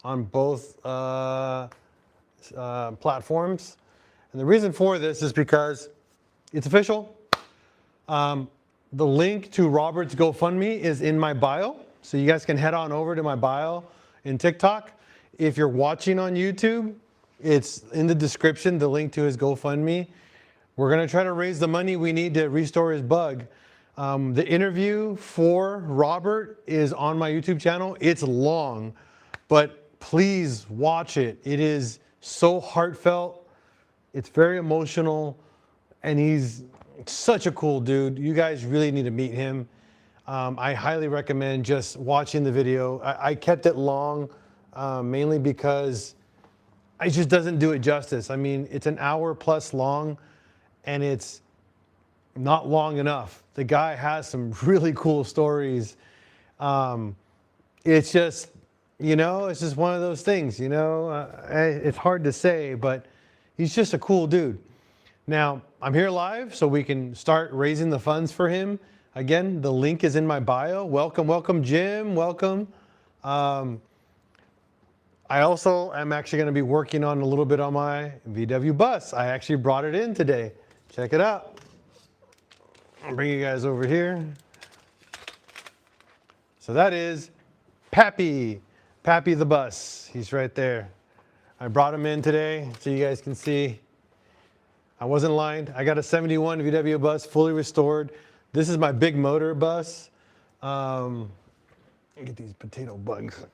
on both platforms. And the reason for this is because it's official. The link to Robert's GoFundMe is in my bio. So you guys can head on over to my bio in TikTok. If you're watching on YouTube, it's in the description, the link to his GoFundMe. We're going to try to raise the money we need to restore his bug. The interview for Robert is on my YouTube channel. It's long, but please watch it. It is so heartfelt. It's very emotional, and he's such a cool dude. You guys really need to meet him. I highly recommend just watching the video. I kept it long mainly because it just doesn't do it justice. I mean, it's an hour plus long, and it's not long enough. The guy has some really cool stories. It's just, you know, it's just one of those things, you know. It's hard to say, but he's just a cool dude. Now, I'm here live so we can start raising the funds for him. Again, the link is in my bio. Welcome, welcome, Jim. Welcome. I also am actually going to be working on a little bit on my VW bus. I actually brought it in today. Check it out. I'll bring you guys over here. So that is Pappy. Pappy the bus. He's right there. I brought him in today so you guys can see. I wasn't lying. I got a 71 VW bus, fully restored. This is my big motor bus. Get these potato bugs.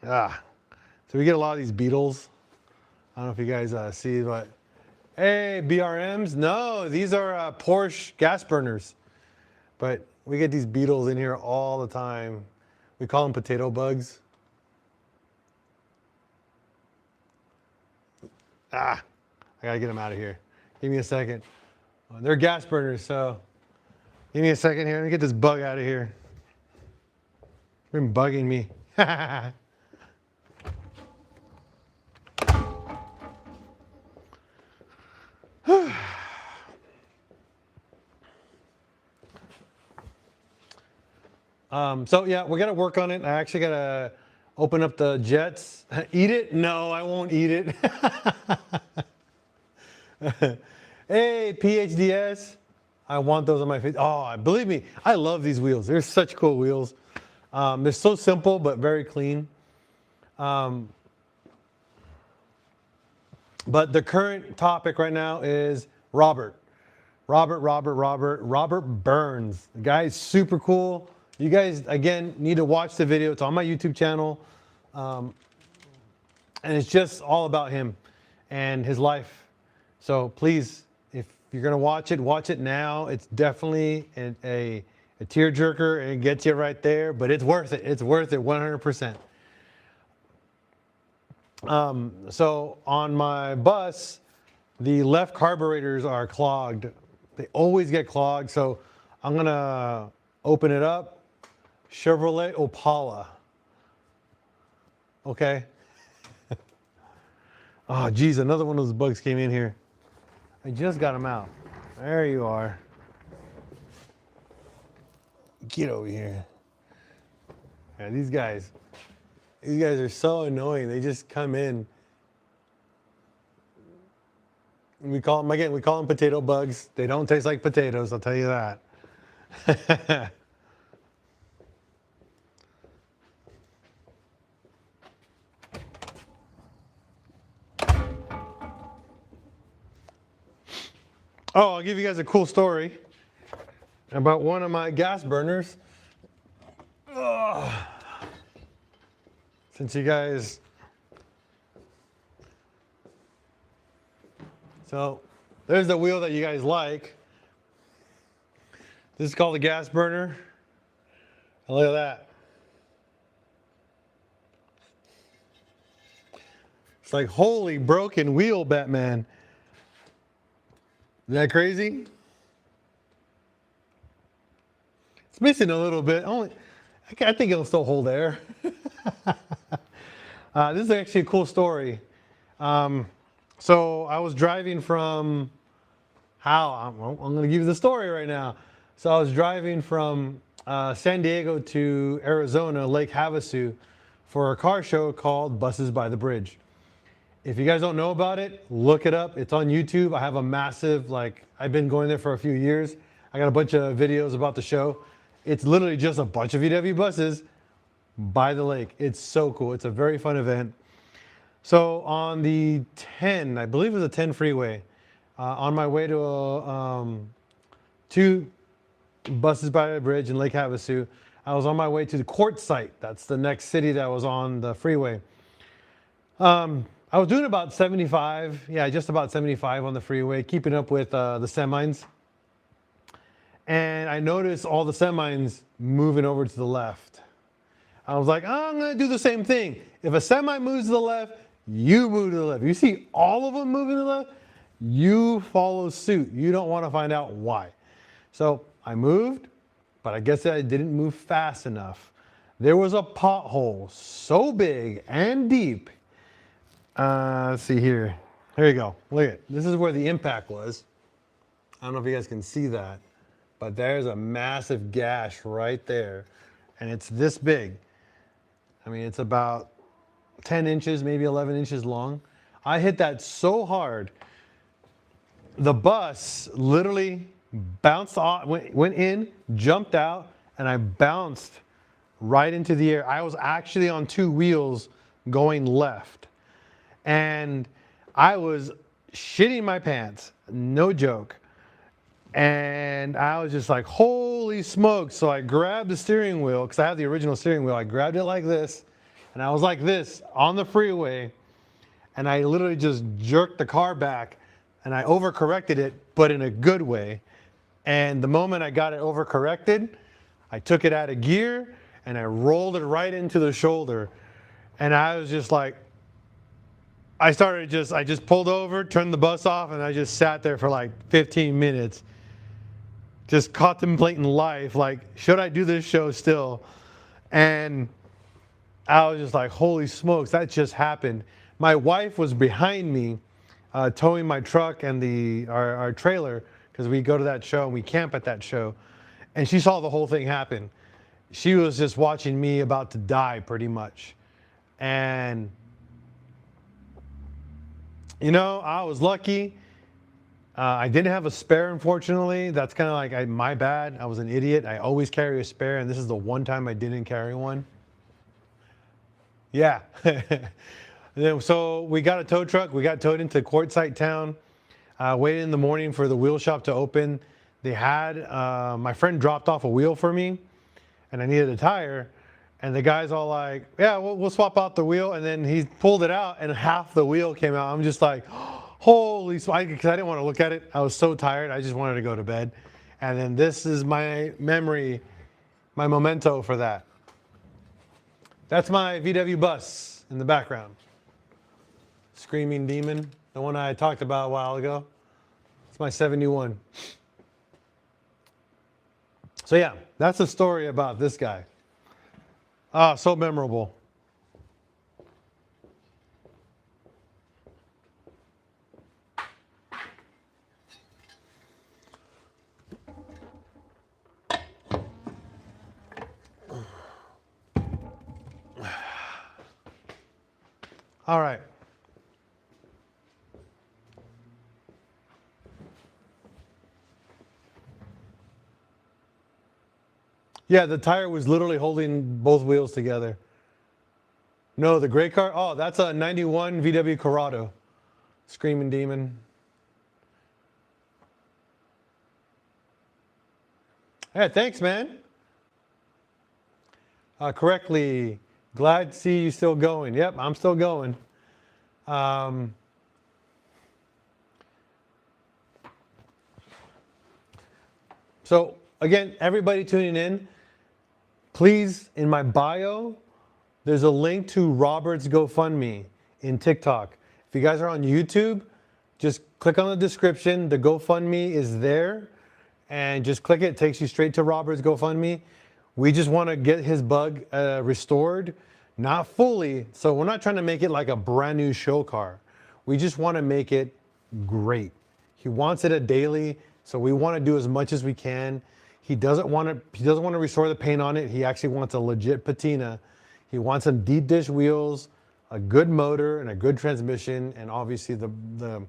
So we get a lot of these beetles. I don't know if you guys see, but hey, BRMs. No, these are Porsche gas burners. But we get these beetles in here all the time. We call them potato bugs. I gotta get them out of here. Give me a second. They're gas burners, so give me a second here. Let me get this bug out of here. It's been bugging me. So yeah, we're gonna work on it. I actually gotta open up the jets. Eat it? No, I won't eat it. Hey, PhDS. I want those on my face. Oh, believe me, I love these wheels. They're such cool wheels. They're so simple, but very clean. But the current topic right now is Robert. Robert Burns. The guy is super cool. You guys, again, need to watch the video. It's on my YouTube channel. And it's just all about him and his life. So please, if you're going to watch it now. It's definitely a tearjerker, and it gets you right there, but it's worth it. It's worth it 100%. So on my bus, the left carburetors are clogged. They always get clogged. So I'm going to open it up. Chevrolet Opala. Okay. Oh, geez, another one of those bugs came in here. I just got them out. There you are. Get over here. Yeah, these guys are so annoying. They just come in. We call them potato bugs. They don't taste like potatoes, I'll tell you that. Oh, I'll give you guys a cool story about one of my gas burners. Since you guys... So, there's the wheel that you guys like. This is called a gas burner. And look at that. It's like, holy broken wheel, Batman. Isn't that crazy? It's missing a little bit. I think it'll still hold air. This is actually a cool story. So I was driving from I'm going to give you the story right now. So I was driving from San Diego to Arizona, Lake Havasu, for a car show called Buses by the Bridge. If you guys don't know about it, look it up. It's on YouTube. I have a massive, I've been going there for a few years. I got a bunch of videos about the show. It's literally just a bunch of VW buses by the lake. It's so cool. It's a very fun event. So on the 10, I believe it was a 10 freeway, on my way to Buses by the Bridge in Lake Havasu, I was on my way to the Quartzsite. That's the next city that was on the freeway. I was doing about 75, just about 75 on the freeway, keeping up with the semis. And I noticed all the semis moving over to the left. I was like, oh, I'm going to do the same thing. If a semi moves to the left, you move to the left. You see all of them moving to the left, you follow suit. You don't want to find out why. So I moved, but I guess I didn't move fast enough. There was a pothole so big and deep. Let's see here. Here you go. Look at it. This is where the impact was. I don't know if you guys can see that, but there's a massive gash right there. And it's this big. I mean, it's about 10 inches, maybe 11 inches long. I hit that so hard, the bus literally bounced off, went in, jumped out, and I bounced right into the air. I was actually on two wheels going left. And I was shitting my pants, no joke. And I was just like, holy smokes. So I grabbed the steering wheel, because I have the original steering wheel. I grabbed it like this, and I was like this on the freeway. And I literally just jerked the car back, and I overcorrected it, but in a good way. And the moment I got it overcorrected, I took it out of gear, and I rolled it right into the shoulder. And I was just like, I just pulled over, turned the bus off, and I just sat there for like 15 minutes. Just contemplating life, like, should I do this show still? And I was just like, holy smokes, that just happened. My wife was behind me, towing my truck and our trailer, because we go to that show and we camp at that show. And she saw the whole thing happen. She was just watching me about to die, pretty much. And, you know, I was lucky. I didn't have a spare, unfortunately. That's kind of like my bad. I was an idiot. I always carry a spare, and this is the one time I didn't carry one. Yeah. So we got a tow truck. We got towed into Quartzsite town. Waited in the morning for the wheel shop to open. They had, my friend dropped off a wheel for me, and I needed a tire. And the guy's all like, yeah, we'll swap out the wheel. And then he pulled it out, and half the wheel came out. I'm just like, holy smokes, because I didn't want to look at it. I was so tired. I just wanted to go to bed. And then this is my memory, my memento for that. That's my VW bus in the background. Screaming Demon, the one I talked about a while ago. It's my 71. So yeah, that's the story about this guy. Ah, so memorable. All right. Yeah, the tire was literally holding both wheels together. No, the gray car? Oh, that's a 91 VW Corrado. Screaming Demon. Yeah, thanks, man. Correctly. Glad to see you still going. Yep, I'm still going. So, again, everybody tuning in, please, in my bio, there's a link to Robert's GoFundMe in TikTok. If you guys are on YouTube, just click on the description. The GoFundMe is there. And just click it. It takes you straight to Robert's GoFundMe. We just want to get his bug restored, not fully. So we're not trying to make it like a brand new show car. We just want to make it great. He wants it a daily, so we want to do as much as we can. He doesn't want to restore the paint on it. He actually wants a legit patina. He wants some deep dish wheels, a good motor, and a good transmission, and obviously the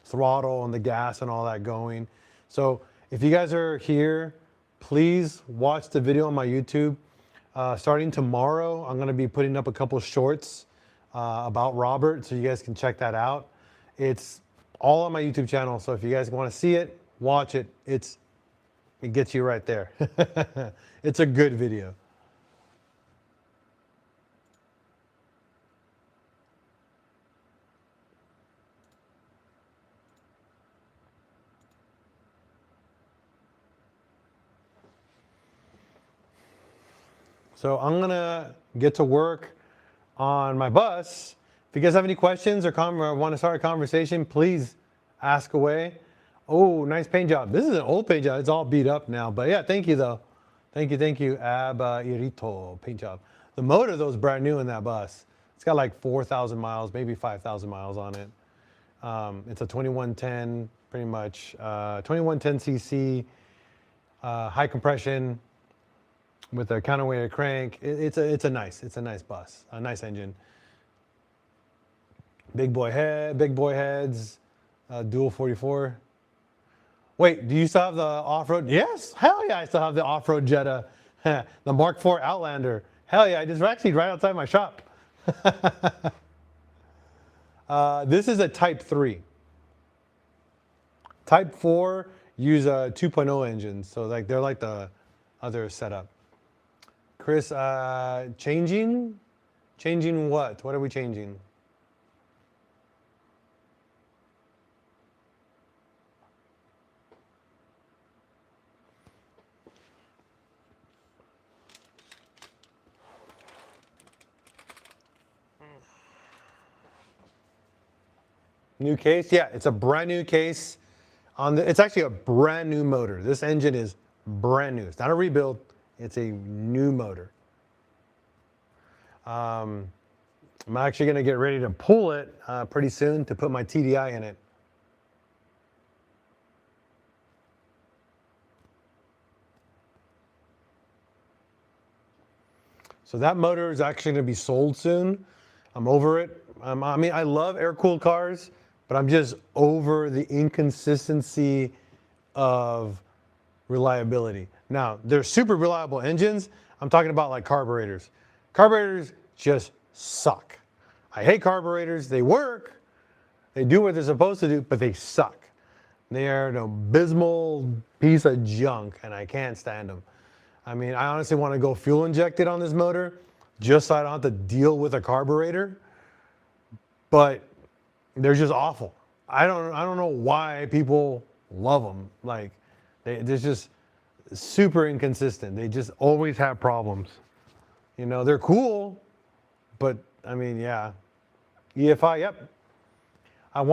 throttle and the gas and all that going. So if you guys are here, please watch the video on my YouTube. Starting tomorrow, I'm going to be putting up a couple shorts about Robert, so you guys can check that out. It's all on my YouTube channel, so if you guys want to see it, watch it. It gets you right there. It's a good video. So I'm gonna get to work on my bus. If you guys have any questions or want to start a conversation, please ask away. Oh, nice paint job. This is an old paint job. It's all beat up now. But yeah, thank you though. Thank you. Irito paint job. The motor though is brand new in that bus. It's got like 4,000 miles, maybe 5,000 miles on it. It's a 2110, pretty much 2110 cc, high compression with a counterweighted crank. It's a nice bus, a nice engine. Big boy heads, dual 44. Wait, do you still have the off-road? Yes, hell yeah, I still have the off-road Jetta, the Mark IV Outlander. Hell yeah, it's actually right outside my shop. This is a Type 3. Type 4 use a 2.0 engine, so like they're like the other setup. Chris, changing what? What are we changing? New case? Yeah, it's a brand new case. It's actually a brand new motor. This engine is brand new. It's not a rebuild. It's a new motor. I'm actually going to get ready to pull it pretty soon to put my TDI in it. So that motor is actually going to be sold soon. I'm over it. I mean, I love air-cooled cars, but I'm just over the inconsistency of reliability. Now, they're super reliable engines. I'm talking about like carburetors. Carburetors just suck. I hate carburetors. They work. They do what they're supposed to do, but they suck. They are an abysmal piece of junk, and I can't stand them. I mean, I honestly want to go fuel injected on this motor just so I don't have to deal with a carburetor, but they're just awful. I don't know why people love them. Like, they're just super inconsistent. They just always have problems. You know, they're cool, but I mean, yeah. EFI, yep. I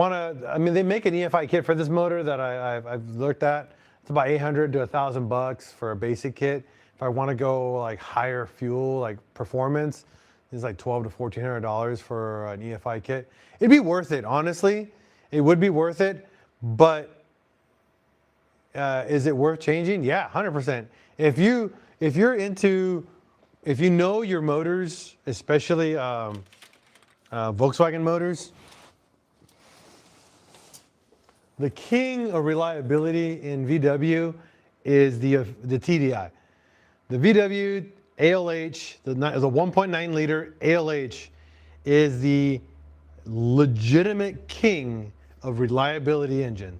mean, they make an EFI kit for this motor that I've looked at. It's about $800 to $1,000 for a basic kit. If I want to go like higher fuel, like performance, it's like $1,200 to $1,400 for an EFI kit. It'd be worth it, honestly. It would be worth it, but is it worth changing? Yeah, 100%. If you know your motors, especially Volkswagen motors, the king of reliability in VW is the TDI. The VW ALH, the 1.9 liter ALH, is the legitimate king of reliability engine.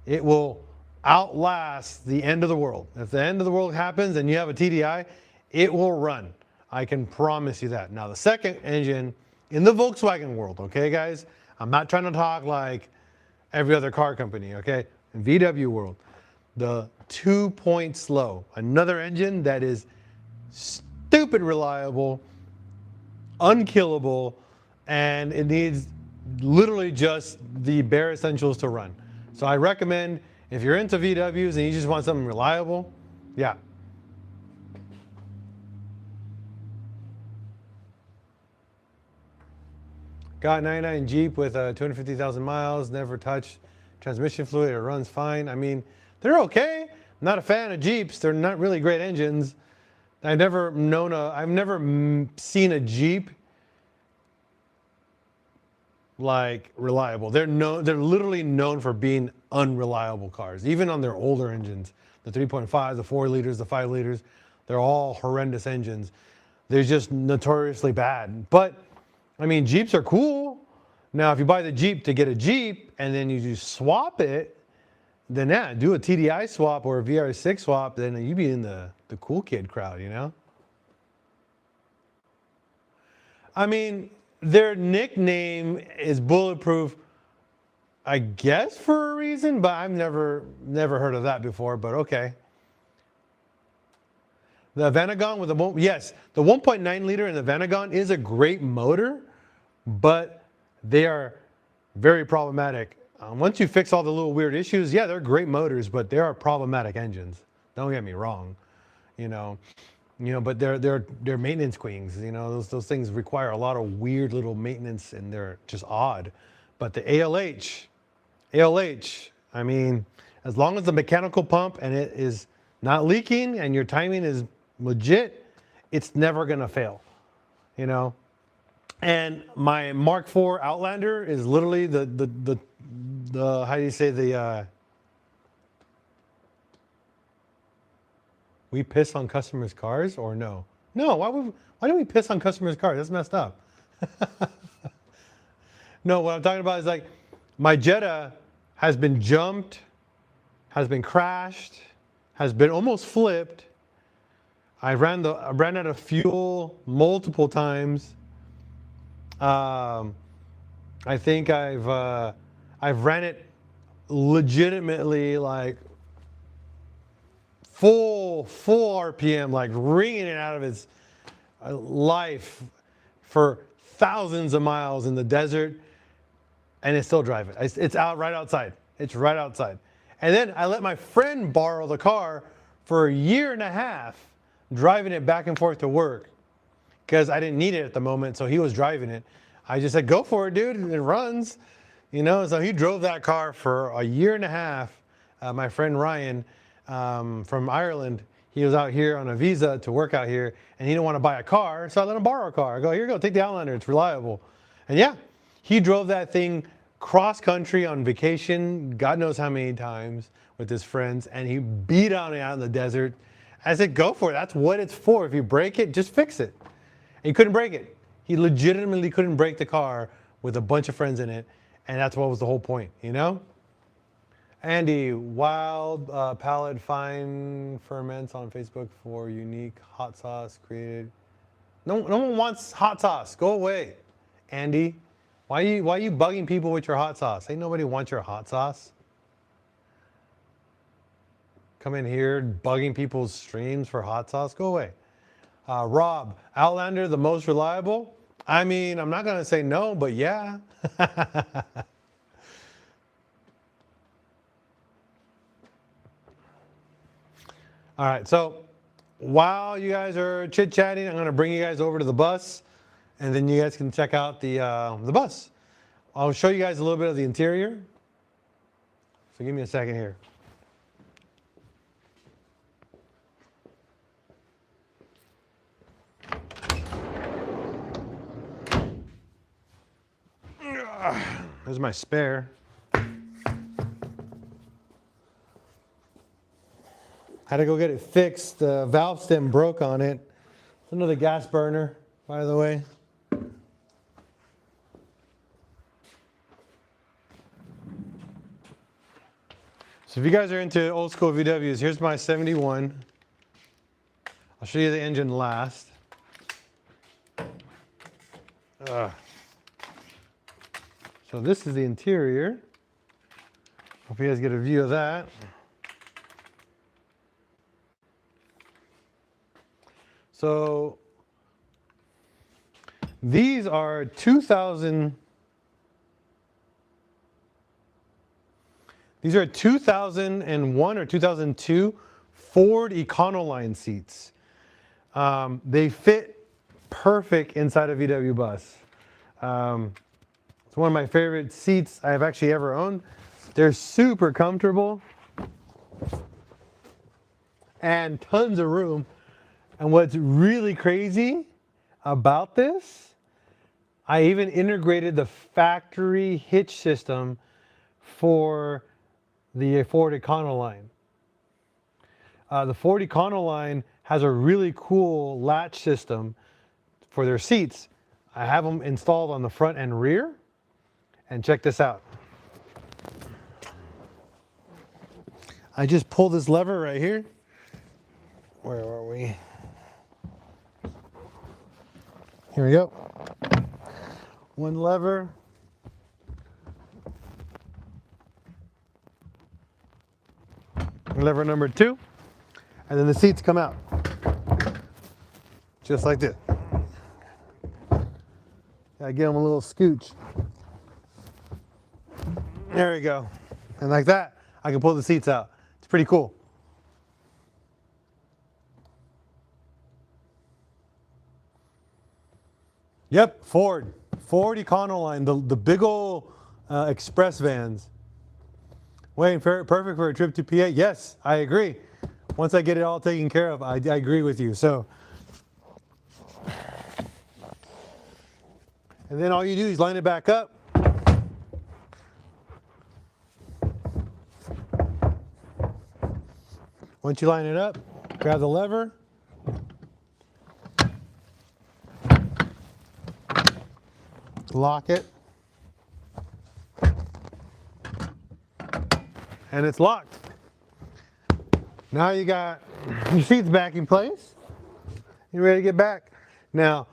It will outlast the end of the world. If the end of the world happens and you have a TDI, it will run. I can promise you that. Now, the second engine in the Volkswagen world, okay, guys? I'm not trying to talk like every other car company, okay? In VW world, the 2-point slow, another engine that is stupid reliable, unkillable, and it needs literally just the bare essentials to run. So I recommend, if you're into VWs and you just want something reliable, yeah. Got 99 Jeep with 250,000 miles, never touched transmission fluid, it runs fine. I mean, they're okay. I'm not a fan of Jeeps. They're not really great engines, I've never seen a Jeep like reliable. They're literally known for being unreliable cars, even on their older engines. The 3.5, the 4 liters, the 5 liters, they're all horrendous engines. They're just notoriously bad. But I mean, Jeeps are cool. Now, if you buy the Jeep to get a Jeep and then you just swap it, then yeah, do a TDI swap or a VR6 swap, then you be in the cool kid crowd, you know? I mean, their nickname is Bulletproof, I guess for a reason, but I've never heard of that before, but okay. The Venagon with the 1.9 liter in the Venagon is a great motor, but they are very problematic. Once you fix all the little weird issues, yeah, they're great motors, but they are problematic engines. Don't get me wrong, you know, but they're maintenance queens. You know, those things require a lot of weird little maintenance, and they're just odd. But the ALH, I mean, as long as the mechanical pump and it is not leaking and your timing is legit, it's never gonna fail, you know. And my Mark IV Outlander is literally the how do you say we piss on customers' cars or no? No, why do we piss on customers' cars? That's messed up. No, what I'm talking about is like my Jetta has been jumped, has been crashed, has been almost flipped. I ran out of fuel multiple times. I think I've ran it legitimately like full RPM, like wringing it out of its life for thousands of miles in the desert, and it's still driving. It's out right outside. It's right outside. And then I let my friend borrow the car for a year and a half, driving it back and forth to work because I didn't need it at the moment, so he was driving it. I just said, go for it, dude. It runs, you know. So he drove that car for a year and a half. My friend Ryan from Ireland, he was out here on a visa to work out here, and he didn't want to buy a car, so I let him borrow a car. I go, here you go, take the Outlander. It's reliable. And yeah, he drove that thing cross country on vacation, God knows how many times with his friends, and he beat on it out in the desert. I said, go for it. That's what it's for. If you break it, just fix it. And he couldn't break it. He legitimately couldn't break the car with a bunch of friends in it, and that's what was the whole point, you know? Andy, wild palate fine ferments on Facebook for unique hot sauce created. No one wants hot sauce. Go away, Andy. Why are you bugging people with your hot sauce? Ain't nobody wants your hot sauce. Come in here bugging people's streams for hot sauce. Go away. Rob, Outlander, the most reliable? I mean, I'm not going to say no, but yeah. All right, so while you guys are chit-chatting, I'm going to bring you guys over to the bus, and then you guys can check out the bus. I'll show you guys a little bit of the interior. So give me a second here. There's my spare. Had to go get it fixed. The valve stem broke on it. It's another gas burner, by the way. So if you guys are into old school VWs, here's my 71. I'll show you the engine last. So this is the interior. Hope you guys get a view of that. So these are 2001 or 2002 Ford Econoline seats. They fit perfect inside a VW bus. It's one of my favorite seats I've actually ever owned. They're super comfortable and tons of room. And what's really crazy about this, I even integrated the factory hitch system for the Ford Econoline. The Ford Econoline has a really cool latch system for their seats. I have them installed on the front and rear. And check this out. I just pull this lever right here. Where are we? Here we go. One lever. Lever number 2. And then the seats come out. Just like this. Gotta give them a little scooch. There we go. And like that, I can pull the seats out. It's pretty cool. Yep, Ford Econoline, the big old express vans. Wayne, perfect for a trip to PA. Yes, I agree. Once I get it all taken care of, I agree with you. So, and then all you do is line it back up. Once you line it up, grab the lever. Lock it. And it's locked. Now you got your seats back in place. You're ready to get back. Now,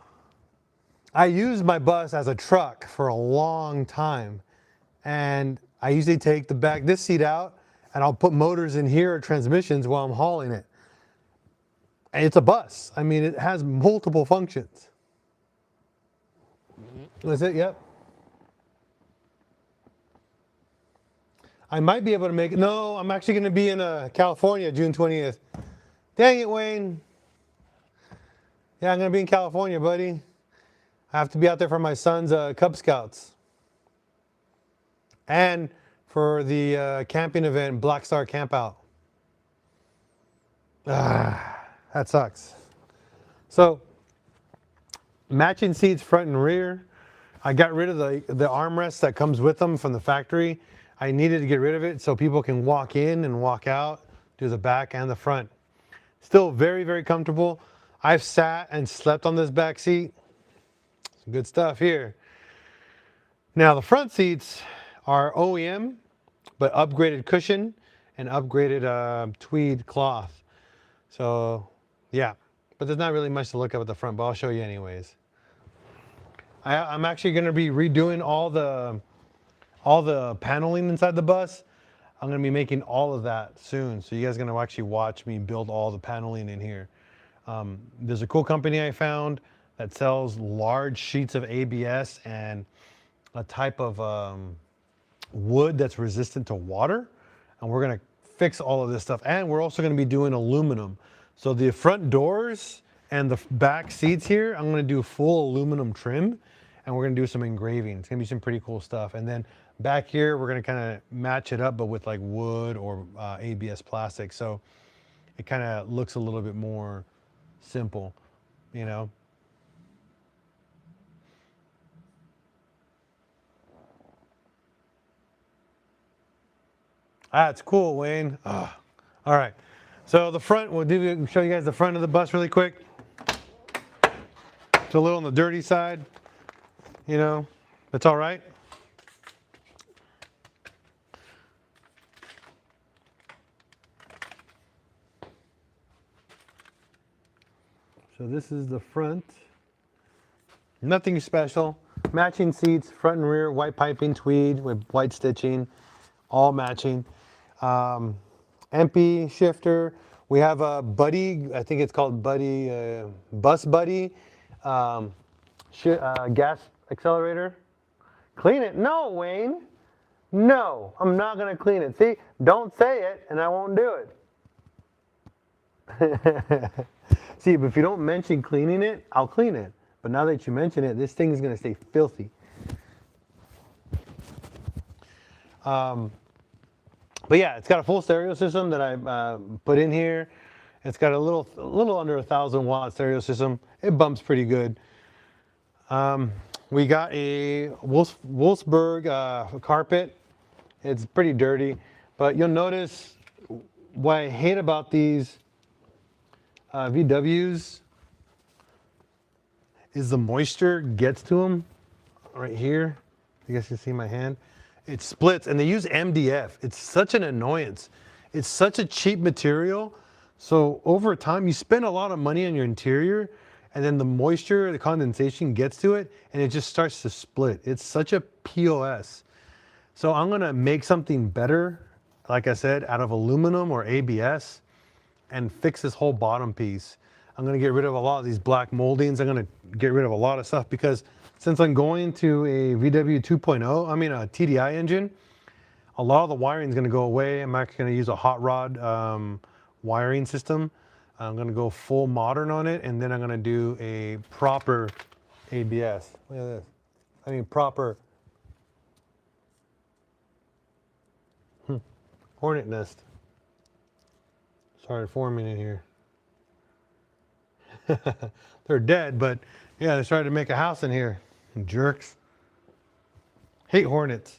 I used my bus as a truck for a long time. And I usually take this seat out and I'll put motors in here or transmissions while I'm hauling it. And it's a bus. I mean, it has multiple functions. That's it, yep. I might be able to make it. No, I'm actually going to be in California June 20th. Dang it, Wayne. Yeah, I'm going to be in California, buddy. I have to be out there for my son's Cub Scouts. And for the camping event, Black Star Campout. That sucks. So, matching seats front and rear. I got rid of the armrest that comes with them from the factory. I needed to get rid of it so people can walk in and walk out, do the back and the front. Still very, very comfortable. I've sat and slept on this back seat. Some good stuff here. Now the front seats are OEM, but upgraded cushion and upgraded tweed cloth. So yeah, but there's not really much to look at the front, but I'll show you anyways. I'm actually going to be redoing all the paneling inside the bus. I'm going to be making all of that soon. So you guys are going to actually watch me build all the paneling in here. There's a cool company I found that sells large sheets of ABS and a type of wood that's resistant to water. And we're going to fix all of this stuff. And we're also going to be doing aluminum. So the front doors and the back seats here, I'm going to do full aluminum trim. And we're going to do some engraving. It's going to be some pretty cool stuff. And then back here, we're going to kind of match it up, but with like wood or ABS plastic. So it kind of looks a little bit more simple, you know. That's cool, Wayne. All right. So the front, we'll show you guys the front of the bus really quick. It's a little on the dirty side. You know, that's all right. So this is the front. Nothing special. Matching seats, front and rear, white piping, tweed with white stitching, all matching. MP shifter. We have a Buddy, I think it's called Buddy, Bus Buddy, gas accelerator. Clean it? No, Wayne. No, I'm not going to clean it. See, don't say it and I won't do it. See, but if you don't mention cleaning it, I'll clean it. But now that you mention it, this thing is going to stay filthy. But yeah, it's got a full stereo system that I put in here. It's got a little under 1,000-watt stereo system. It bumps pretty good. We got a Wolfsburg carpet. It's pretty dirty, but you'll notice what I hate about these VWs is the moisture gets to them right here. You guys can see my hand. It splits, and they use MDF. It's such an annoyance. It's such a cheap material. So over time, you spend a lot of money on your interior, and then the moisture, the condensation gets to it, and it just starts to split. It's such a POS. So I'm gonna make something better, like I said, out of aluminum or ABS, and fix this whole bottom piece. I'm gonna get rid of a lot of these black moldings. I'm gonna get rid of a lot of stuff because since I'm going to a VW 2.0, I mean a TDI engine, a lot of the wiring is gonna go away. I'm actually gonna use a hot rod wiring system. I'm gonna go full modern on it, and then I'm gonna do a proper ABS. Look at this. I mean proper hornet nest. Started forming in here. They're dead, but yeah, they started to make a house in here. Jerks. Hate hornets.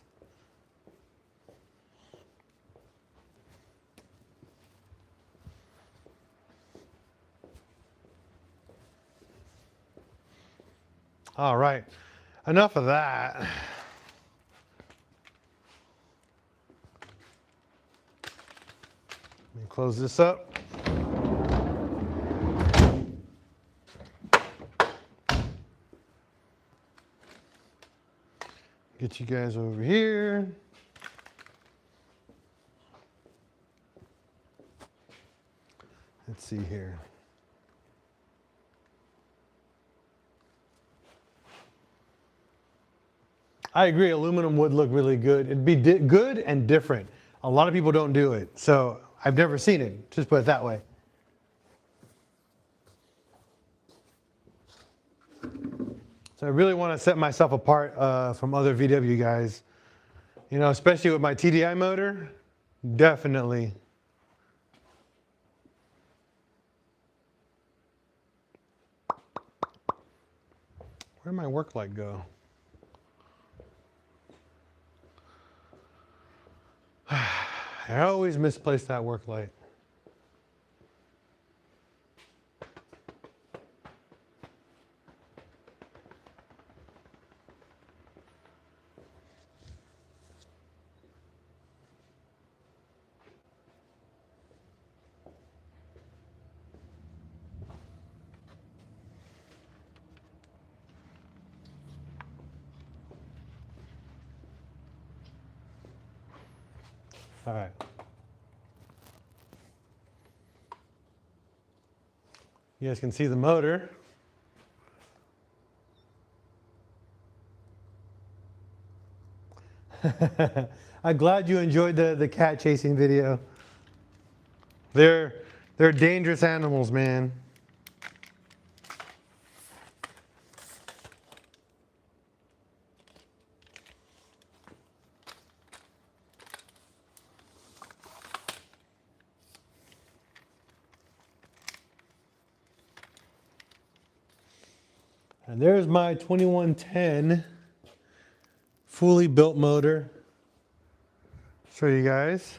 All right, enough of that. Let me close this up. Get you guys over here. Let's see here. I agree, aluminum would look really good. It'd be good and different. A lot of people don't do it, so I've never seen it, just put it that way. So I really want to set myself apart from other VW guys. You know, especially with my TDI motor, definitely. Where'd my work light go? I always misplace that work light. All right. You guys can see the motor. I'm glad you enjoyed the cat chasing video. They're dangerous animals, man. And there's my 2110 fully built motor. Show you guys.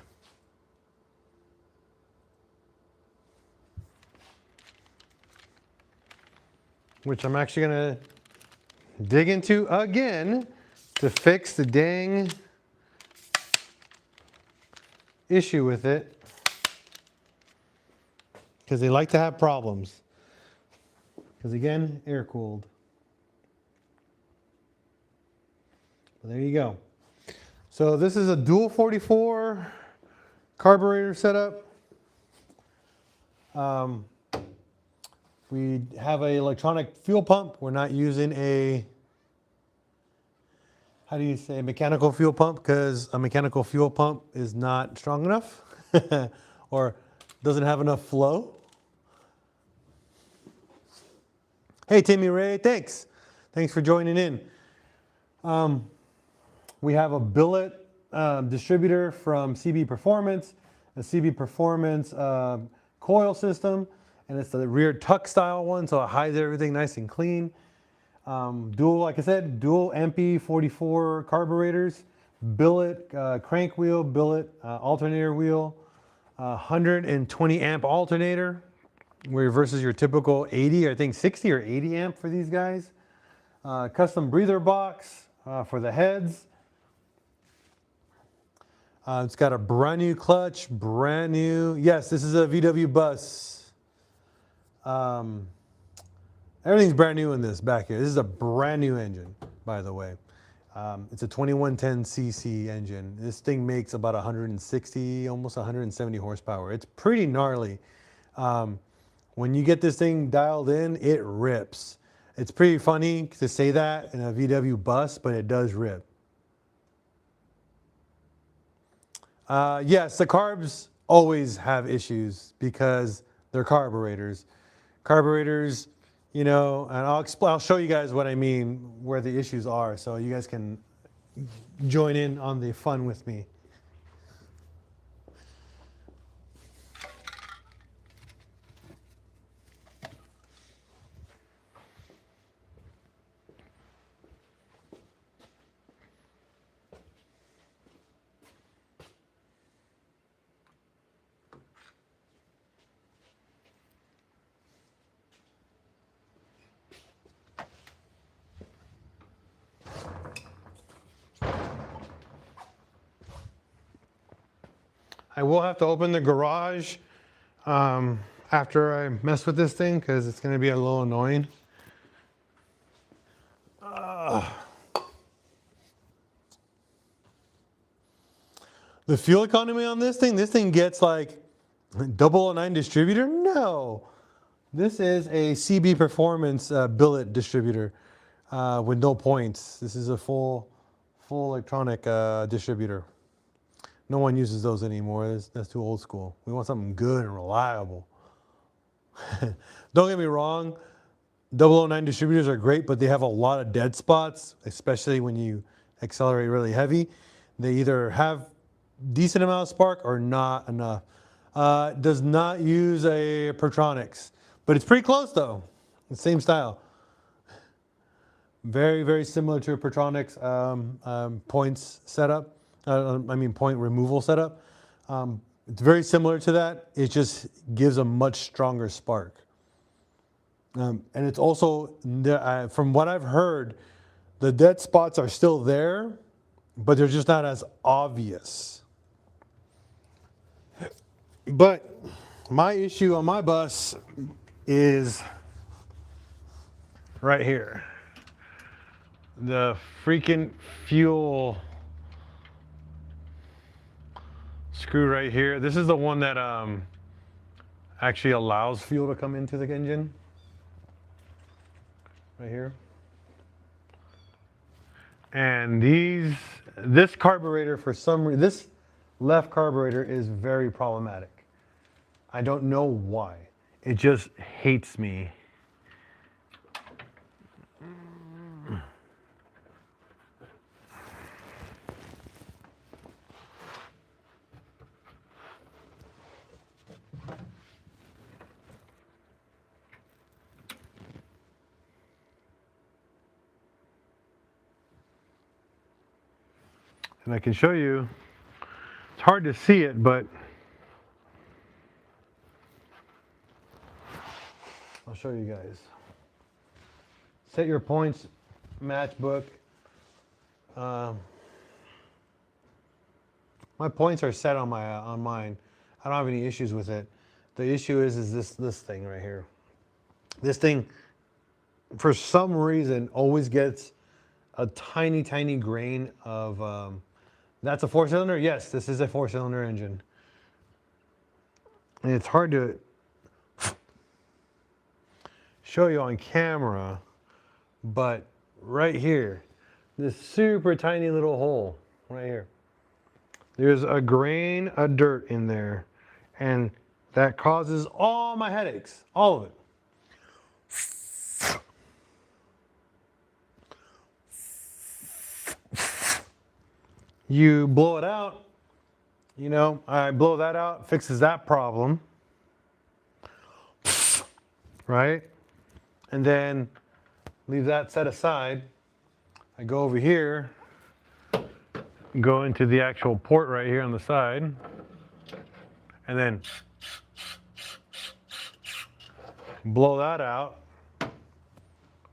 Which I'm actually gonna dig into again to fix the dang issue with it. Because they like to have problems. Because again, air cooled. Well, there you go. So this is a dual 44 carburetor setup. We have an electronic fuel pump. We're not using a, how do you say, mechanical fuel pump, because a mechanical fuel pump is not strong enough or doesn't have enough flow. Hey, Timmy Ray, thanks. Thanks for joining in. We have a billet distributor from CB Performance. The CB Performance coil system, and it's the rear tuck style one, so it hides everything nice and clean. Dual, like I said, dual MP44 carburetors, billet crank wheel, billet alternator wheel, 120 amp alternator, where versus your typical 80, I think 60 or 80 amp for these guys. Custom breather box for the heads. It's got a brand new clutch, brand new. Yes, this is a VW bus. Everything's brand new in this back here. This is a brand new engine, by the way. It's a 2110cc engine. This thing makes about 160, almost 170 horsepower. It's pretty gnarly. When you get this thing dialed in, it rips. It's pretty funny to say that in a VW bus, but it does rip. Yes, the carbs always have issues because they're carburetors. Carburetors, you know, and I'll show you guys what I mean, where the issues are, so you guys can join in on the fun with me. I will have to open the garage after I mess with this thing because it's going to be a little annoying. The fuel economy on this thing gets like 009 distributor? No. This is a CB Performance billet distributor with no points. This is a full electronic distributor. No one uses those anymore. That's too old school. We want something good and reliable. Don't get me wrong, 009 distributors are great, but they have a lot of dead spots, especially when you accelerate really heavy. They either have decent amount of spark or not enough. Does not use a Pertronics, but it's pretty close though. The same style. Very, very similar to a Pertronics points setup. Point removal setup. It's very similar to that. It just gives a much stronger spark. And it's also, from what I've heard, the dead spots are still there, but they're just not as obvious. But my issue on my bus is right here. The freaking fuel screw right here. This is the one that actually allows fuel to come into the engine. Right here. And this carburetor, for some reason, this left carburetor is very problematic. I don't know why. It just hates me. And I can show you, it's hard to see it, but I'll show you guys. Set your points matchbook. My points are set on mine. I don't have any issues with it. The issue is this thing right here. This thing, for some reason, always gets a tiny, tiny grain of. That's a 4-cylinder? Yes, this is a 4-cylinder engine. And it's hard to show you on camera, but right here, this super tiny little hole right here, there's a grain of dirt in there, and that causes all my headaches, all of it. You blow it out, you know, I blow that out, fixes that problem. right? And then leave that set aside. I go over here, go into the actual port right here on the side, and then blow that out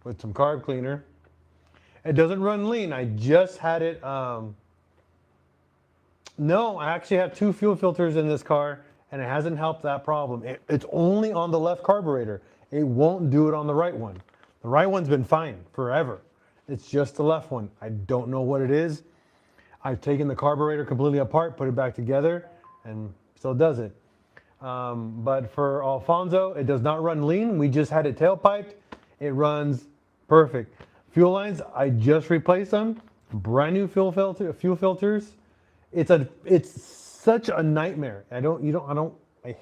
with some carb cleaner. It doesn't run lean. I just had it, no, I actually have 2 fuel filters in this car, and it hasn't helped that problem. It's only on the left carburetor. It won't do it on the right one. The right one's been fine forever. It's just the left one. I don't know what it is. I've taken the carburetor completely apart, put it back together, and still does it. But for Alfonso, it does not run lean. We just had it tailpiped. It runs perfect. Fuel lines, I just replaced them. Brand new fuel filters. It's such a nightmare. I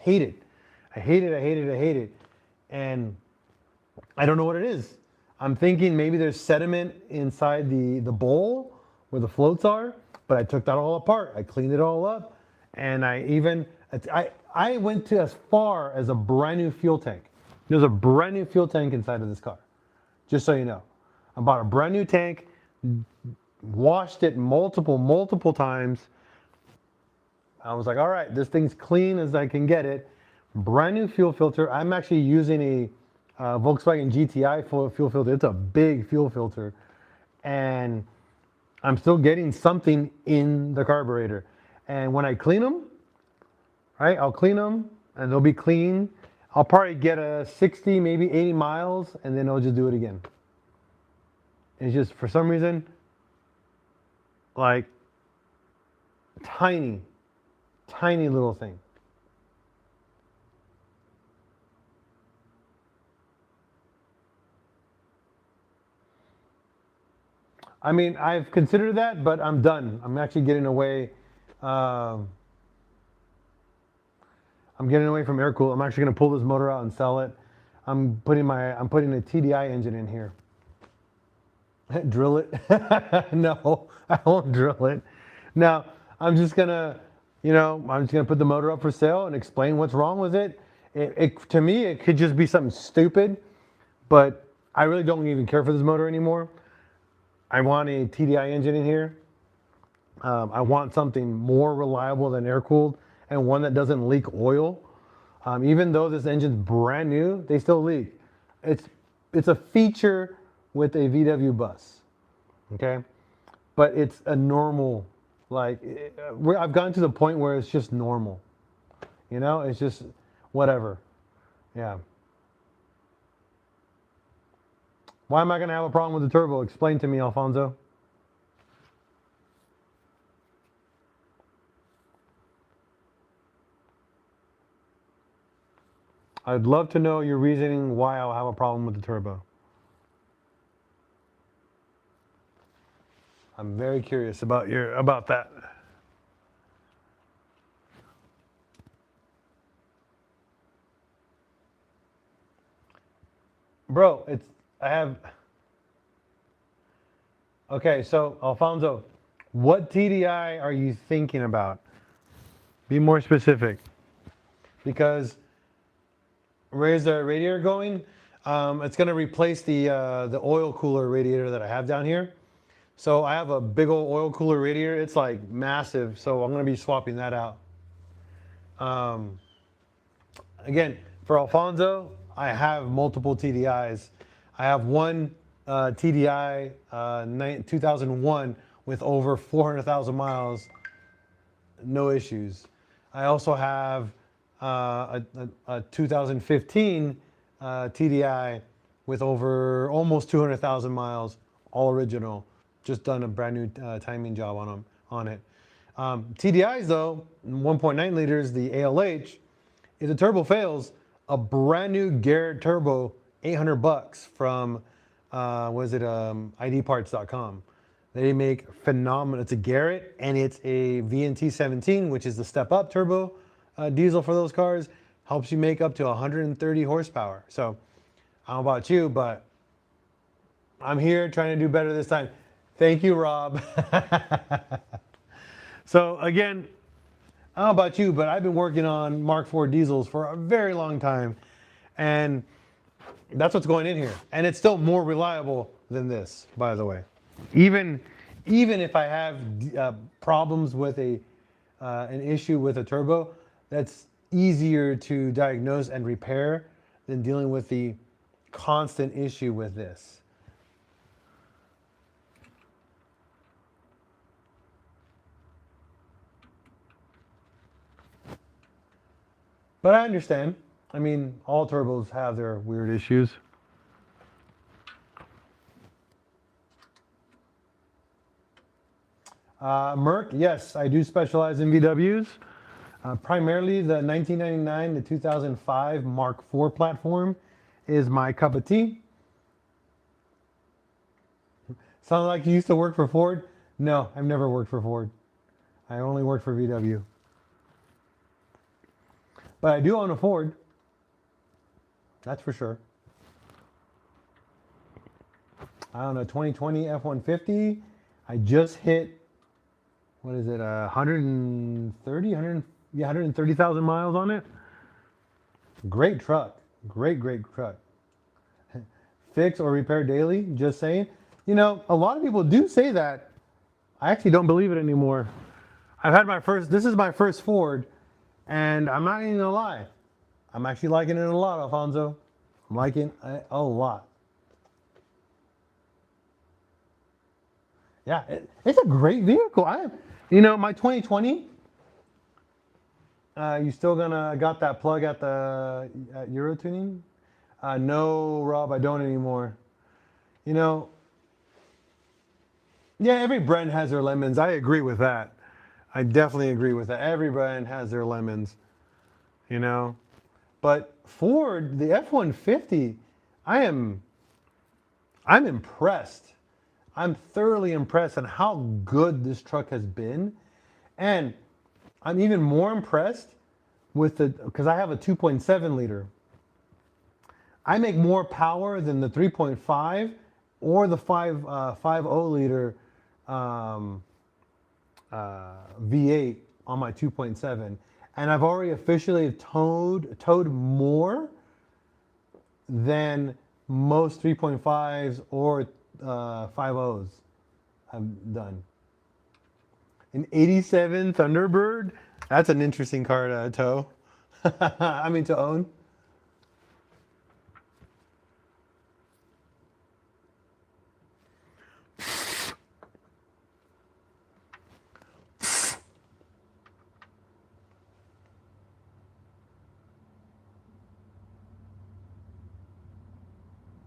hate it. I hate it. And I don't know what it is. I'm thinking maybe there's sediment inside the bowl where the floats are, but I took that all apart. I cleaned it all up, and I went to as far as a brand new fuel tank. There's a brand new fuel tank inside of this car, just so you know. I bought a brand new tank, washed it multiple times. I was like, all right, this thing's clean as I can get it. Brand new fuel filter. I'm actually using a Volkswagen GTI fuel filter. It's a big fuel filter. And I'm still getting something in the carburetor. And when I clean them, right, I'll clean them and they'll be clean. I'll probably get a 60, maybe 80 miles, and then I'll just do it again. It's just, for some reason, like, tiny little thing. I mean, I've considered that, but I'm done. I'm actually getting away. I'm getting away from air cool. I'm actually going to pull this motor out and sell it. I'm putting a TDI engine in here. Drill it? No, I won't drill it. Now, I'm just gonna put the motor up for sale and explain what's wrong with it. To me, it could just be something stupid, but I really don't even care for this motor anymore. I want a TDI engine in here. I want something more reliable than air-cooled and one that doesn't leak oil. Even though this engine's brand new, they still leak. It's a feature with a VW bus, okay? But it's a normal, I've gotten to the point where it's just normal. You know, it's just whatever, yeah. Why am I gonna have a problem with the turbo? Explain to me, Alfonso. I'd love to know your reasoning why I'll have a problem with the turbo. I'm very curious about that. Bro, okay, so Alfonso, what TDI are you thinking about? Be more specific. Because where's the radiator going? It's gonna replace the oil cooler radiator that I have down here. So I have a big old oil cooler radiator. It's like massive, so I'm gonna be swapping that out. Again, for Alfonso, I have multiple TDIs. I have one TDI 2001 with over 400,000 miles, no issues. I also have a 2015 TDI with over almost 200,000 miles, all original. Just done a brand new timing job on it. TDIs though, 1.9 liters, the ALH, if the turbo fails, a brand new Garrett turbo, $800 from, idparts.com. They make phenomenal, it's a Garrett and it's a VNT 17, which is the step up turbo diesel for those cars. Helps you make up to 130 horsepower. So I don't know about you, but I'm here trying to do better this time. Thank you, Rob. So again, I don't know about you, but I've been working on Mark IV diesels for a very long time. And That's what's going in here. And it's still more reliable than this, by the way. Even if I have problems with an issue with a turbo, that's easier to diagnose and repair than dealing with the constant issue with this. But I understand. I mean, all turbos have their weird issues. Merc, yes, I do specialize in VWs. Primarily the 1999 to 2005 Mark IV platform is my cup of tea. Sound like you used to work for Ford? No, I've never worked for Ford. I only worked for VW. But I do own a Ford. That's for sure. I own a 2020 F-150. I just hit, what is it, 130,000 miles on it. Great truck. Great truck. Fix or repair daily, just saying. You know, a lot of people do say that. I actually don't believe it anymore. This is my first Ford, and I'm not even gonna lie. I'm actually liking it a lot, Alfonso. I'm liking it a lot. Yeah, it's a great vehicle. My 2020, you still got that plug at Euro Tuning? No, Rob, I don't anymore. You know, yeah, every brand has their lemons. I agree with that. I definitely agree with that. Every brand has their lemons, you know. But Ford, the F-150, I'm impressed. I'm thoroughly impressed on how good this truck has been. And I'm even more impressed with because I have a 2.7 liter. I make more power than the 3.5 or the 5.0 liter V8 on my 2.7. And I've already officially towed more than most 3.5s or 5.0s have done. An 87 Thunderbird, that's an interesting car to tow. I mean, to own.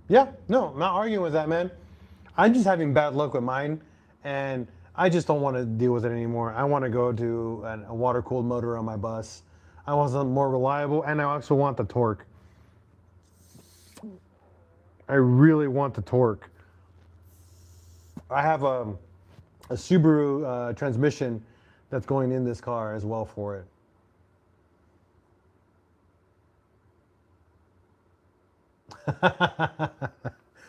Yeah, no, I'm not arguing with that, man. I'm just having bad luck with mine, and I just don't want to deal with it anymore. I want to go to a water-cooled motor on my bus. I want something more reliable, and I also want the torque. I really want the torque. I have a Subaru transmission that's going in this car as well for it.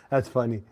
That's funny.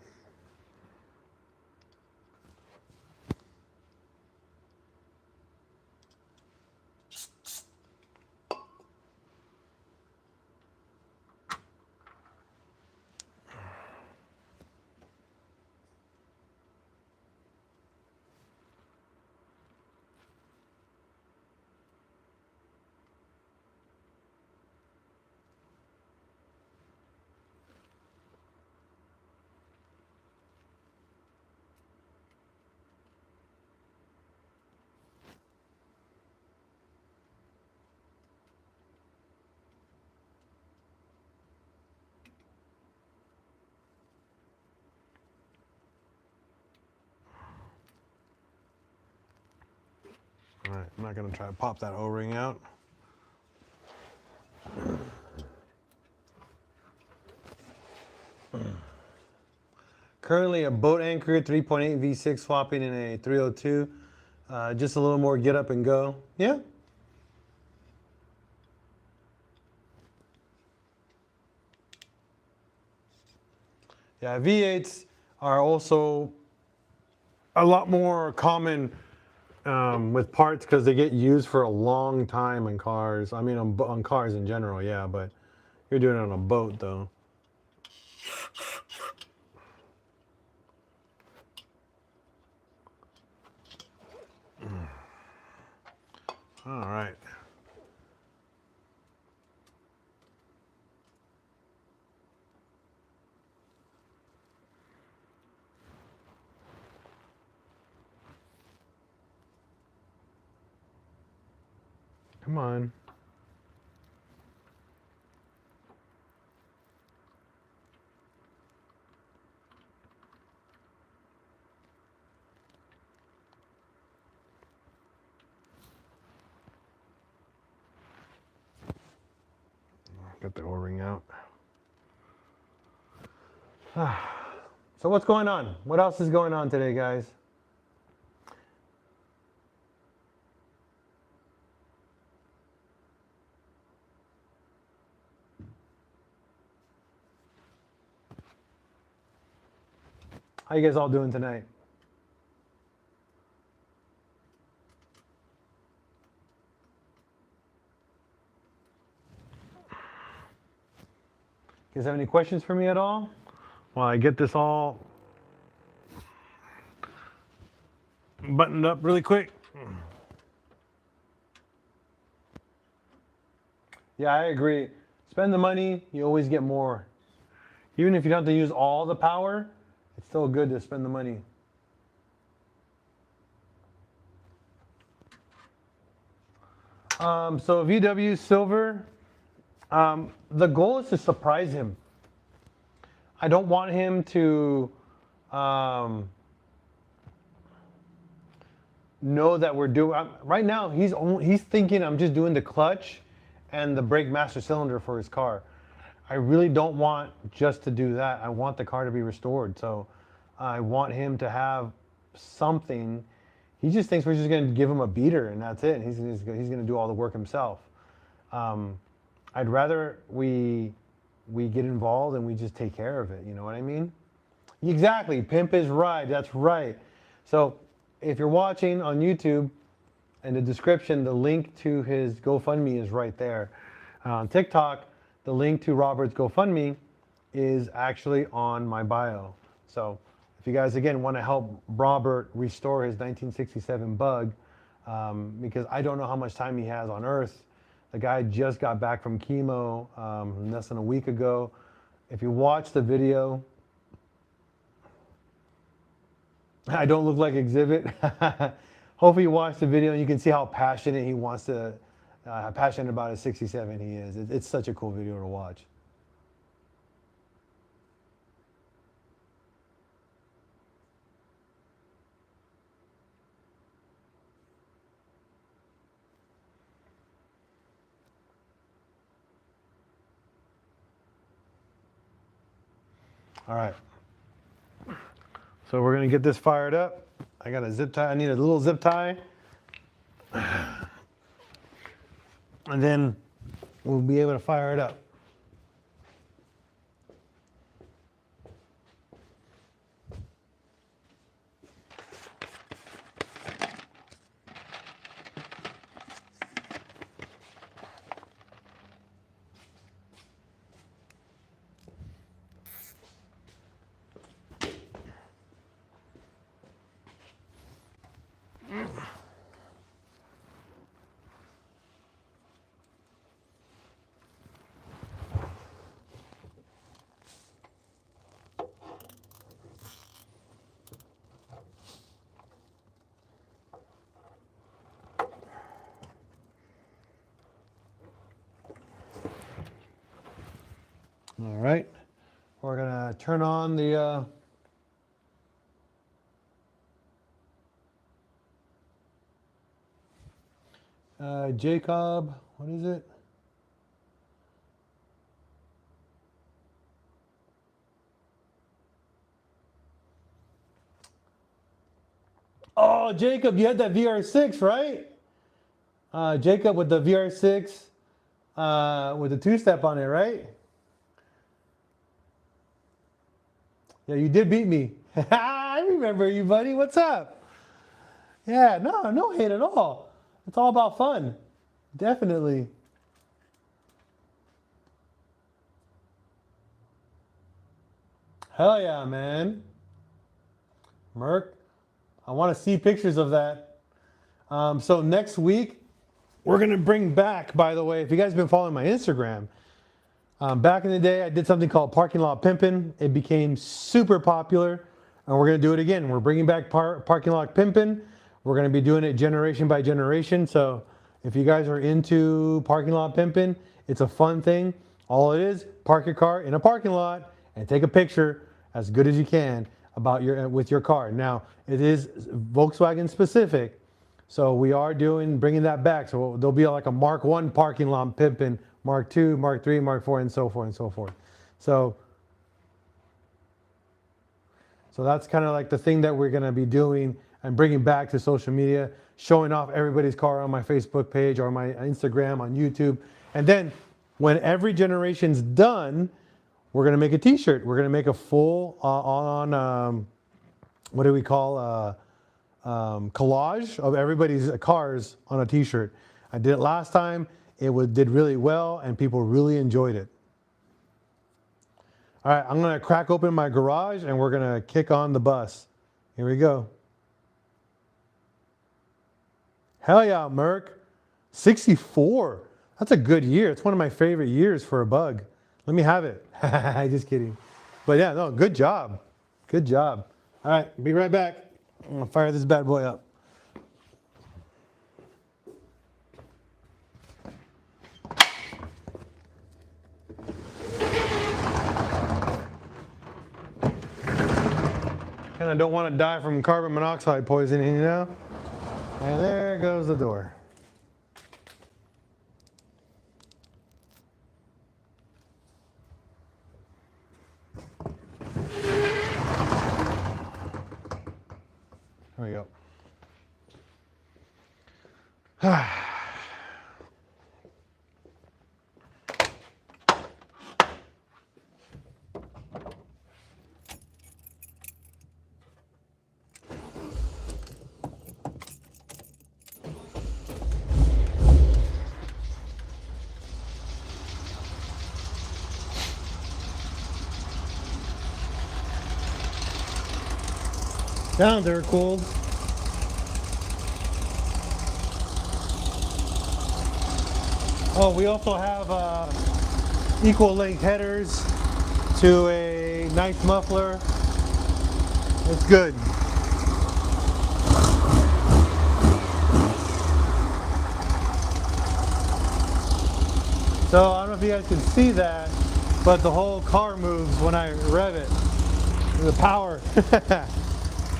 All right, I'm not going to try to pop that O-ring out. Currently a boat anchor 3.8 V6 swapping in a 302. Just a little more get up and go. Yeah. Yeah, V8s are also a lot more common with parts because they get used for a long time in cars. I mean, on cars in general, yeah, but you're doing it on a boat though. All right. Come on. Get the O-ring out. So what's going on? What else is going on today, guys? How you guys all doing tonight? You guys have any questions for me at all? While I get this all buttoned up really quick. Yeah, I agree. Spend the money, you always get more. Even if you don't have to use all the power, it's still good to spend the money. So VW Silver, the goal is to surprise him. I don't want him to know that we're doing. Right now, he's thinking I'm just doing the clutch and the brake master cylinder for his car. I really don't want just to do that. I want the car to be restored. So I want him to have something. He just thinks we're just going to give him a beater and that's it. He's going to do all the work himself. I'd rather we get involved and we just take care of it. You know what I mean? Exactly. Pimp is right. That's right. So if you're watching on YouTube, in the description, the link to his GoFundMe is right there. On TikTok, the link to Robert's GoFundMe is actually on my bio. So if you guys, again, want to help Robert restore his 1967 Bug, because I don't know how much time he has on Earth. The guy just got back from chemo less than a week ago. If you watch the video, I don't look like Exhibit. Hopefully you watch the video and you can see how passionate he wants to, passionate about his 67 he is. It's such a cool video to watch. All right. So we're gonna get this fired up. I got a zip tie. I need a little zip tie. And then we'll be able to fire it up. All right, we're gonna turn on the Jacob, what is it? Oh, Jacob, you had that VR6, right? Jacob with the VR6 with the two-step on it, right? Yeah, you did beat me. I remember you, buddy. What's up? Yeah, no hate at all. It's all about fun. Definitely. Hell yeah, man. Merc, I want to see pictures of that. So next week, we're going to bring back, by the way, if you guys have been following my Instagram, back in the day, I did something called Parking Lot Pimpin'. It became super popular, and we're going to do it again. We're bringing back Parking Lot Pimpin'. We're going to be doing it generation by generation. So if you guys are into Parking Lot Pimpin', it's a fun thing. All it is, park your car in a parking lot and take a picture as good as you can with your car. Now, it is Volkswagen specific. So we are bringing that back. So there'll be like a Mark 1 parking lot pimping, Mark 2, Mark 3, Mark 4, and so forth and so forth. So that's kind of like the thing that we're going to be doing and bringing back to social media, showing off everybody's car on my Facebook page or my Instagram, on YouTube. And then when every generation's done, we're going to make a t-shirt. We're going to make a full what do we call collage of everybody's cars on a t-shirt. I did it last time. It did really well and people really enjoyed it. All right, I'm going to crack open my garage and we're going to kick on the bus. Here we go. Hell yeah, Merc. 64. That's a good year. It's one of my favorite years for a bug. Let me have it. Just kidding. But yeah, no, good job. Good job. All right, be right back. I'm going to fire this bad boy up. And I don't want to die from carbon monoxide poisoning, you know? And there goes the door. There we go. Down there, cooled. Oh, we also have equal length headers to a nice muffler. It's good. So I don't know if you guys can see that, but the whole car moves when I rev it. The power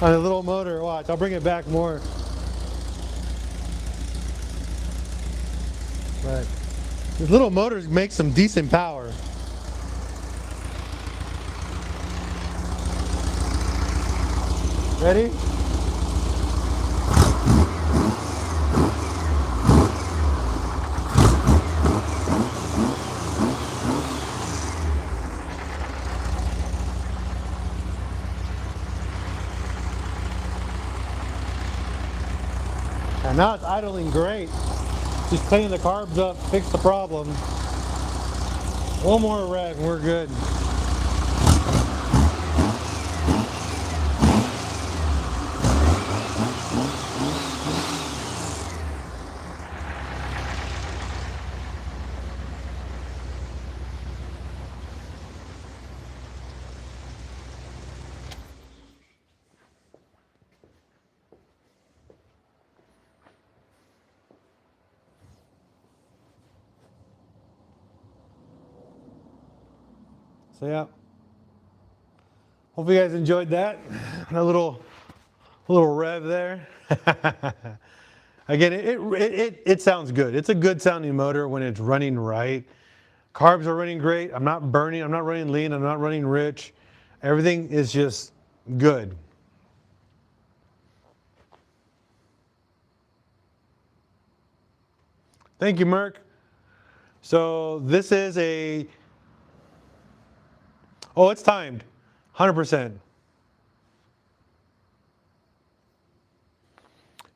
on a little motor. Watch, I'll bring it back more. But these little motors make some decent power. Ready? And now it's idling great. Just clean the carbs up, fix the problem. One more rev and we're good. So yeah, hopefully you guys enjoyed that. A little rev there. Again, it sounds good. It's a good sounding motor when it's running right. Carbs are running great. I'm not burning. I'm not running lean. I'm not running rich. Everything is just good. Thank you, Merc. So this is a... Oh, it's timed, 100%.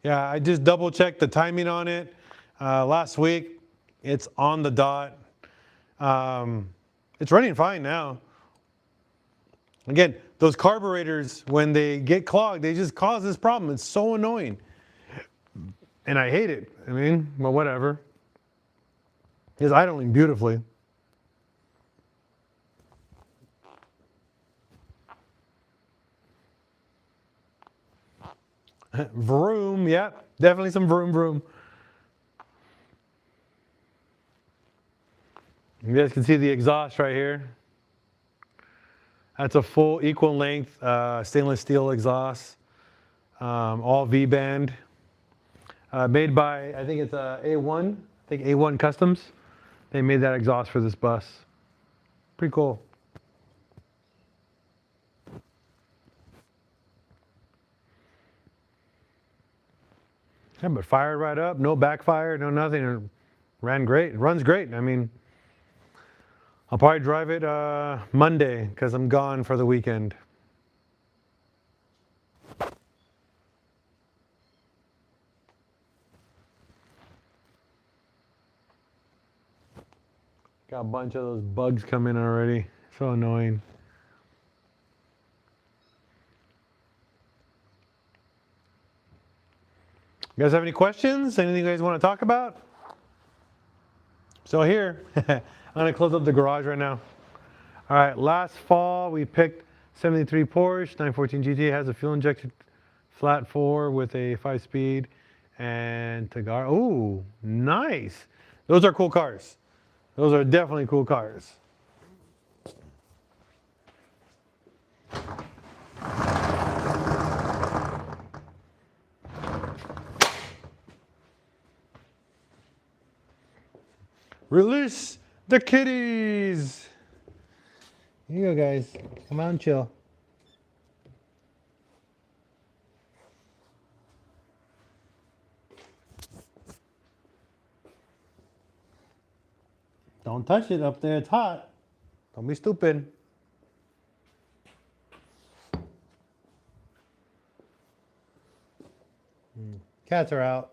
Yeah, I just double checked the timing on it last week. It's on the dot. It's running fine now. Again, those carburetors, when they get clogged, they just cause this problem. It's so annoying. And I hate it. I mean, well, whatever. It's idling beautifully. Vroom, yeah, definitely some vroom vroom. You guys can see the exhaust right here. That's a full equal length stainless steel exhaust, all V-band. Made by, I think it's A1, I think A1 Customs. They made that exhaust for this bus. Pretty cool. Yeah, but fired right up, no backfire, no nothing. It ran great, it runs great. I mean, I'll probably drive it Monday because I'm gone for the weekend. Got a bunch of those bugs coming already. So annoying. You guys have any questions? Anything you guys want to talk about? So here, I'm going to close up the garage right now. All right, last fall we picked 73 Porsche 914 GT. Has a fuel injected flat 4 with a 5-speed and Tigara. Ooh, nice. Those are cool cars. Those are definitely cool cars. Release the kitties. Here you go, guys. Come on, chill. Don't touch it up there. It's hot. Don't be stupid. Cats are out.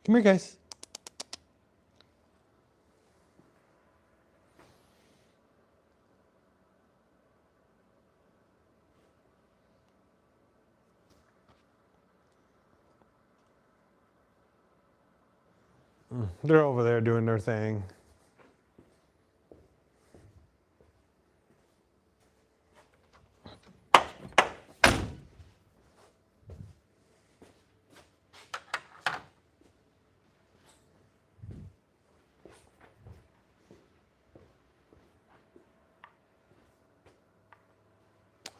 Come here, guys. They're over there doing their thing.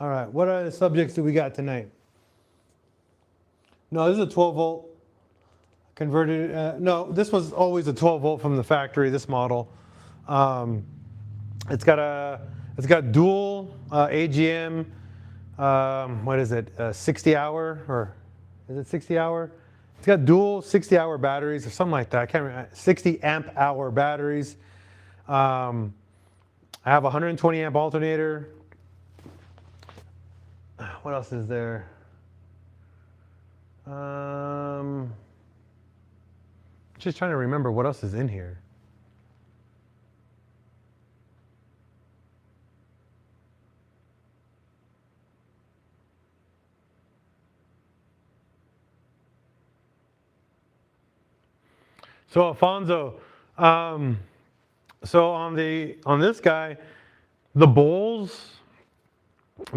All right, what other subjects do we got tonight? No, this is a 12 volt converted. No, this was always a 12 volt from the factory, this model. It's got dual AGM, what is it, 60 hour, or is it 60 hour? It's got dual 60-hour batteries or something like that. I can't remember, 60 amp hour batteries. I have a 120 amp alternator. What else is there? Just trying to remember what else is in here. So Alfonso, so on this guy, the bowls,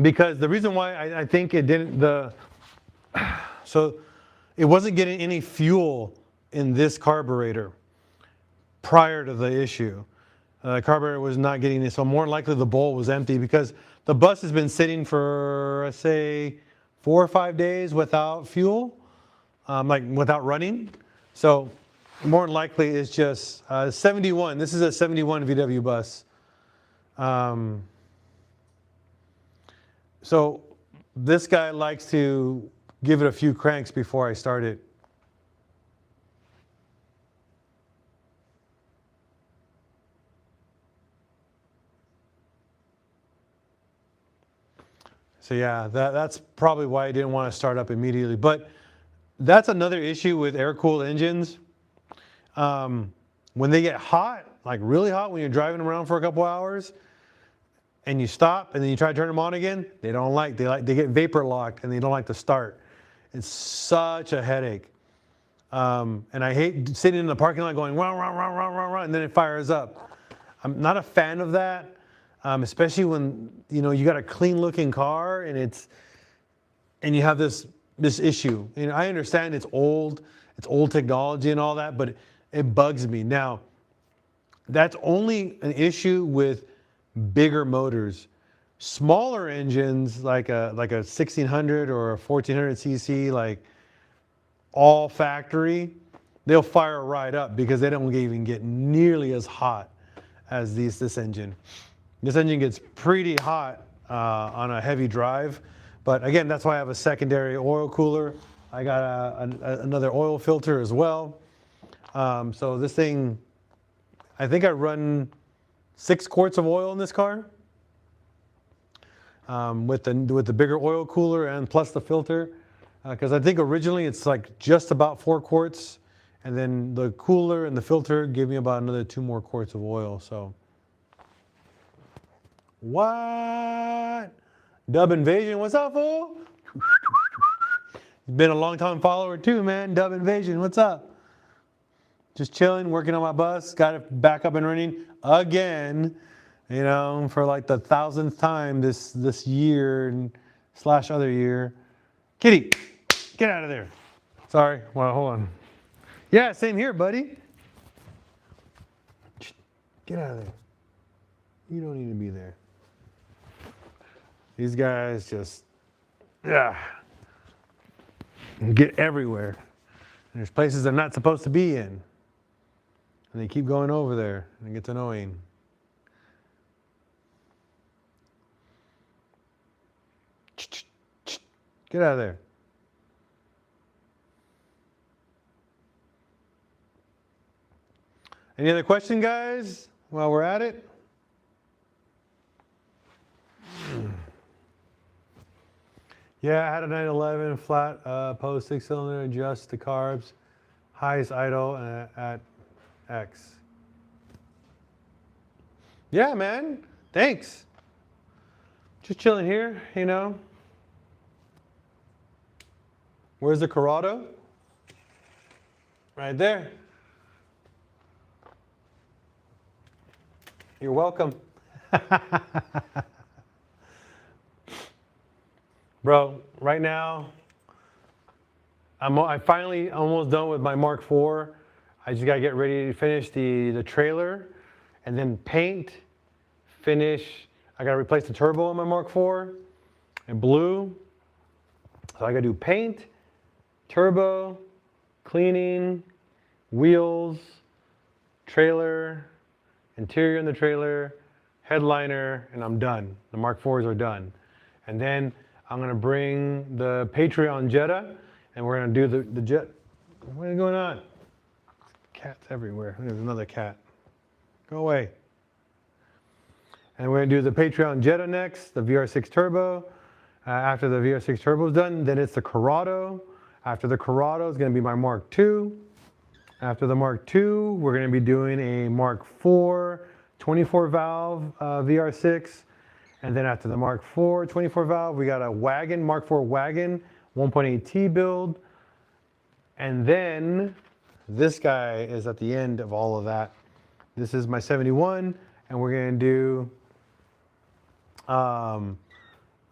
because the reason why I think it didn't, so it wasn't getting any fuel in this carburetor prior to the issue. The carburetor was not getting it, so more likely the bowl was empty because the bus has been sitting for, say, 4 or 5 days without fuel, like without running. So more than likely it's just 71. This is a 71 VW bus. So this guy likes to give it a few cranks before I start it. So yeah, that's probably why I didn't want to start up immediately. But that's another issue with air-cooled engines. When they get hot, like really hot when you're driving around for a couple hours, and you stop and then you try to turn them on again. They get vapor locked and they don't like to start. It's such a headache. And I hate sitting in the parking lot going rah, rah, rah, rah, rah, rah, and then it fires up. I'm not a fan of that, especially when you got a clean looking car and you have this issue. I understand it's old technology and all that, but it bugs me. Now, that's only an issue with bigger motors. Smaller engines like a 1600 or a 1400 cc, like all factory, they'll fire right up because they don't even get nearly as hot as this engine. This engine gets pretty hot on a heavy drive, but again, that's why I have a secondary oil cooler. I got another oil filter as well. So this thing, I think I run 6 quarts of oil in this car with the bigger oil cooler and plus the filter. Because I think originally it's like just about 4 quarts, and then the cooler and the filter give me about another 2 more quarts of oil. So, what? Dub Invasion, what's up, fool? Been a long time follower too, man. Dub Invasion, what's up? Just chilling, working on my bus. Got it back up and running again. For like the 1000th time this year / other year. Kitty, get out of there. Sorry, well, hold on. Yeah, same here, buddy. Get out of there. You don't need to be there. These guys just, get everywhere. And there's places they're not supposed to be in. And they keep going over there, and it gets annoying. Get out of there. Any other question, guys, while we're at it? Yeah, I had a 911 flat post 6-cylinder, adjust the carbs, highest idle at X. Yeah, man, thanks. Just chilling here, Where's the Corrado? Right there. You're welcome. Bro, right now, I'm finally almost done with my Mark IV. I just gotta get ready to finish the trailer and then paint, finish. I gotta replace the turbo on my Mark IV in blue. So I gotta do paint, turbo, cleaning, wheels, trailer, interior in the trailer, headliner, and I'm done. The Mark IVs are done. And then I'm gonna bring the Patreon Jetta, and we're gonna do the jet. What is going on? Cats everywhere. There's another cat. Go away. And we're gonna do the Patreon Jetta next, the VR6 Turbo. After the VR6 Turbo is done, then it's the Corrado. After the Corrado is gonna be my Mark II. After the Mark II, we're gonna be doing a Mark IV 24 valve VR6. And then after the Mark IV 24 valve, we got a wagon, Mark IV wagon, 1.8T build. And then this guy is at the end of all of that. This is my 71, and we're gonna do a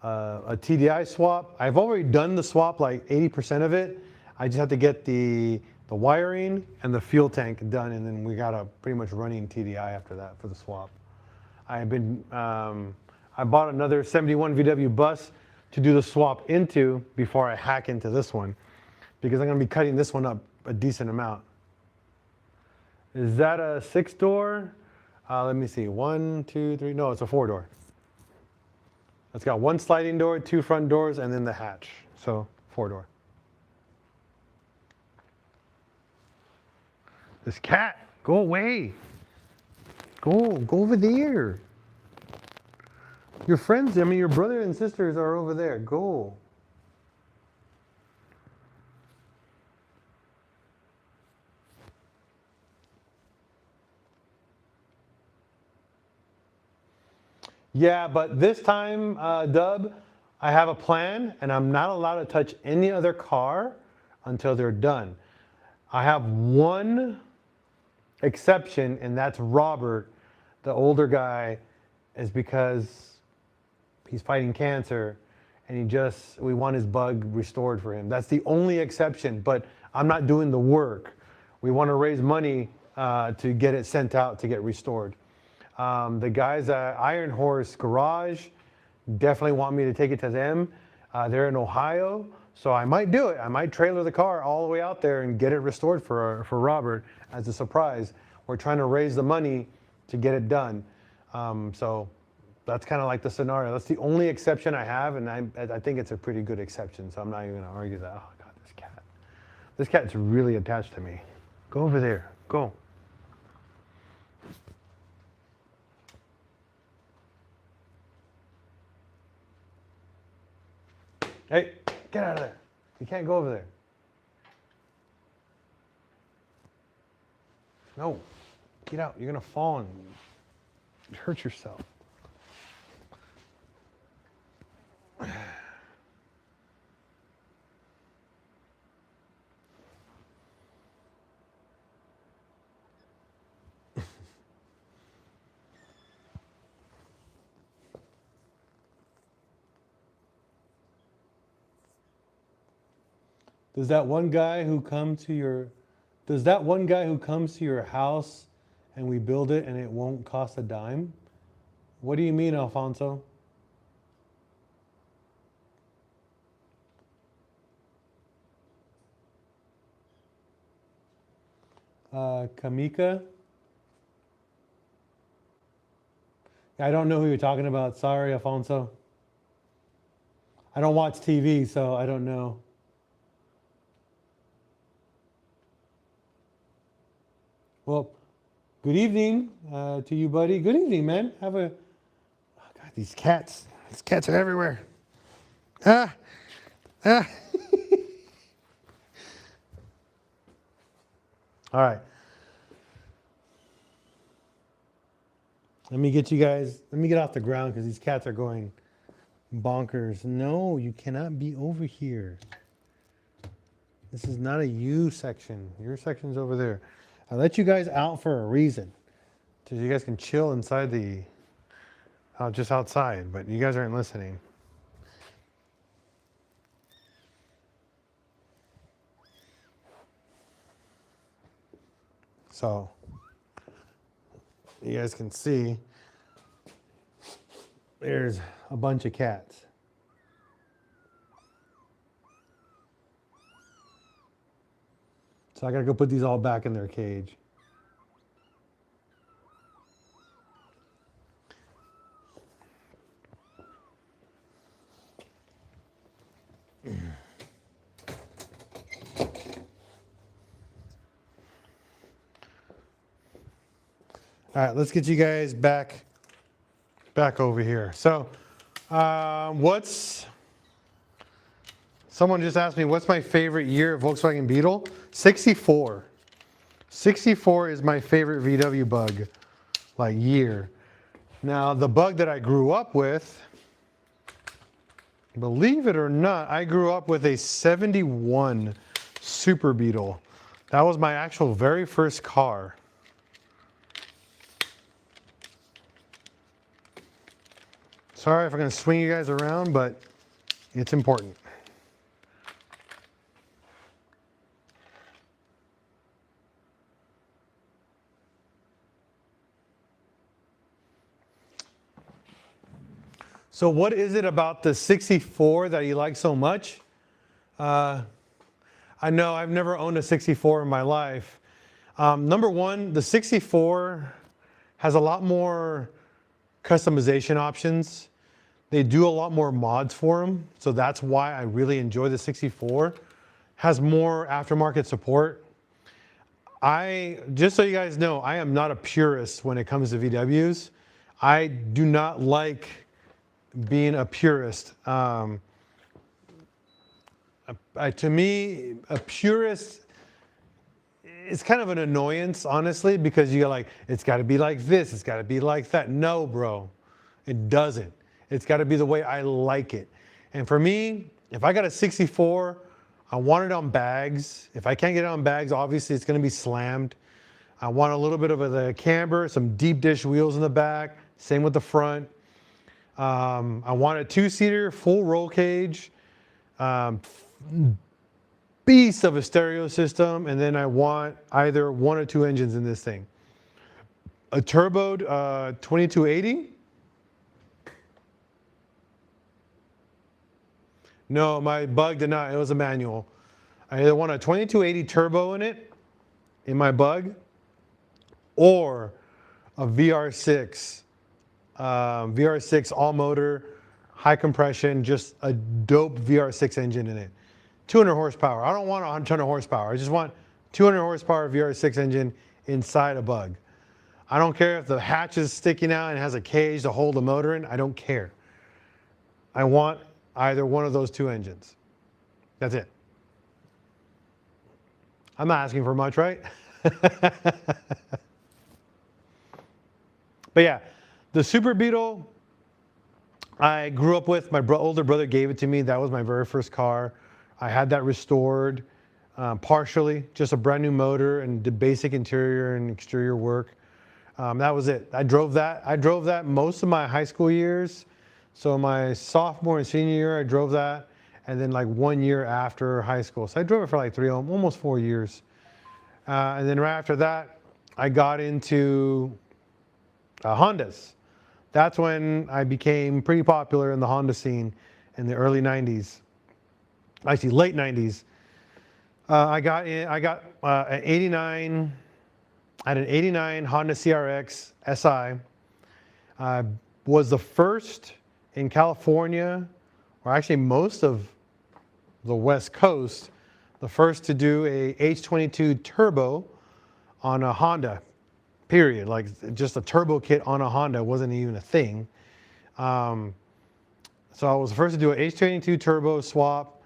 TDI swap. I've already done the swap, like 80% of it. I just have to get the wiring and the fuel tank done, and then we got a pretty much running TDI after that for the swap. I bought another 71 VW bus to do the swap into before I hack into this one, because I'm gonna be cutting this one up a decent amount. Is that a 6-door? Let me see, 1, 2, 3, no, it's a 4-door. It's got 1 sliding door, 2 front doors, and then the hatch, so 4-door. This cat, go away. Go over there. Your friends, your brother and sisters are over there. Go. Yeah, but this time, Dub, I have a plan, and I'm not allowed to touch any other car until they're done. I have one exception, and that's Robert, the older guy, is because he's fighting cancer, and we want his bug restored for him. That's the only exception, but I'm not doing the work. We want to raise money to get it sent out to get restored. The guys at Iron Horse Garage definitely want me to take it to them. They're in Ohio, so I might do it. I might trailer the car all the way out there and get it restored for Robert as a surprise. We're trying to raise the money to get it done. So that's kind of like the scenario. That's the only exception I have, and I think it's a pretty good exception, so I'm not even going to argue that. Oh, God, this cat. This cat's really attached to me. Go over there. Go. Hey, get out of there. You can't go over there. No, get out. You're going to fall and hurt yourself. Does that one guy who comes to your house and we build it and it won't cost a dime? What do you mean, Alfonso? Kamika? I don't know who you're talking about. Sorry, Alfonso. I don't watch TV, so I don't know. Well, good evening to you, buddy. Good evening, man. Oh, God, these cats. These cats are everywhere. Ah, ah. All right. Let me get off the ground because these cats are going bonkers. No, you cannot be over here. This is not a you section. Your section's over there. I let you guys out for a reason. So you guys can chill inside just outside, but you guys aren't listening. So you guys can see there's a bunch of cats. So I gotta go put these all back in their cage. All right, let's get you guys back over here. So, someone just asked me, what's my favorite year of Volkswagen Beetle? 64. 64 is my favorite VW bug, year. Now, the bug that I grew up with, believe it or not, I grew up with a 71 Super Beetle. That was my actual very first car. Sorry if I'm going to swing you guys around, but it's important. So what is it about the 64 that you like so much? I know I've never owned a 64 in my life. Number one, the 64 has a lot more customization options. They do a lot more mods for them, so that's why I really enjoy the 64. Has more aftermarket support. Just so you guys know, I am not a purist when it comes to VWs. I do not like being a purist. To me, a purist is kind of an annoyance, honestly, because you're like, it's got to be like this, it's got to be like that. No, bro. It doesn't. It's got to be the way I like it. And for me, if I got a 64, I want it on bags. If I can't get it on bags, obviously it's going to be slammed. I want a little bit of the camber, some deep dish wheels in the back. Same with the front. I want a 2-seater, full roll cage, beast of a stereo system, and then I want either 1 or 2 engines in this thing. A turboed 2280. No, my Bug did not. It was a manual. I either want a 2280 turbo in it, in my Bug, or a VR6. VR6 all motor, high compression, just a dope VR6 engine in it. 200 horsepower. I don't want a ton of horsepower. I just want 200 horsepower VR6 engine inside a Bug. I don't care if the hatch is sticking out and has a cage to hold the motor in. I don't care. I want either one of those 2 engines. That's it. I'm not asking for much, right? But yeah, the Super Beetle I grew up with. My older brother gave it to me. That was my very first car. I had that restored partially, just a brand new motor and the basic interior and exterior work. That was it. I drove that most of my high school years. So my sophomore and senior year, I drove that. And then like 1 year after high school. So I drove it for like almost 4 years. And then right after that, I got into Hondas. That's when I became pretty popular in the Honda scene in the early 90s. Actually, late 90s. I got an 89. I had an 89 Honda CRX SI. Was the first in California, or actually most of the West Coast, the first to do a H22 turbo on a Honda, period. Like just a turbo kit on a Honda wasn't even a thing. So I was the first to do an H22 turbo swap,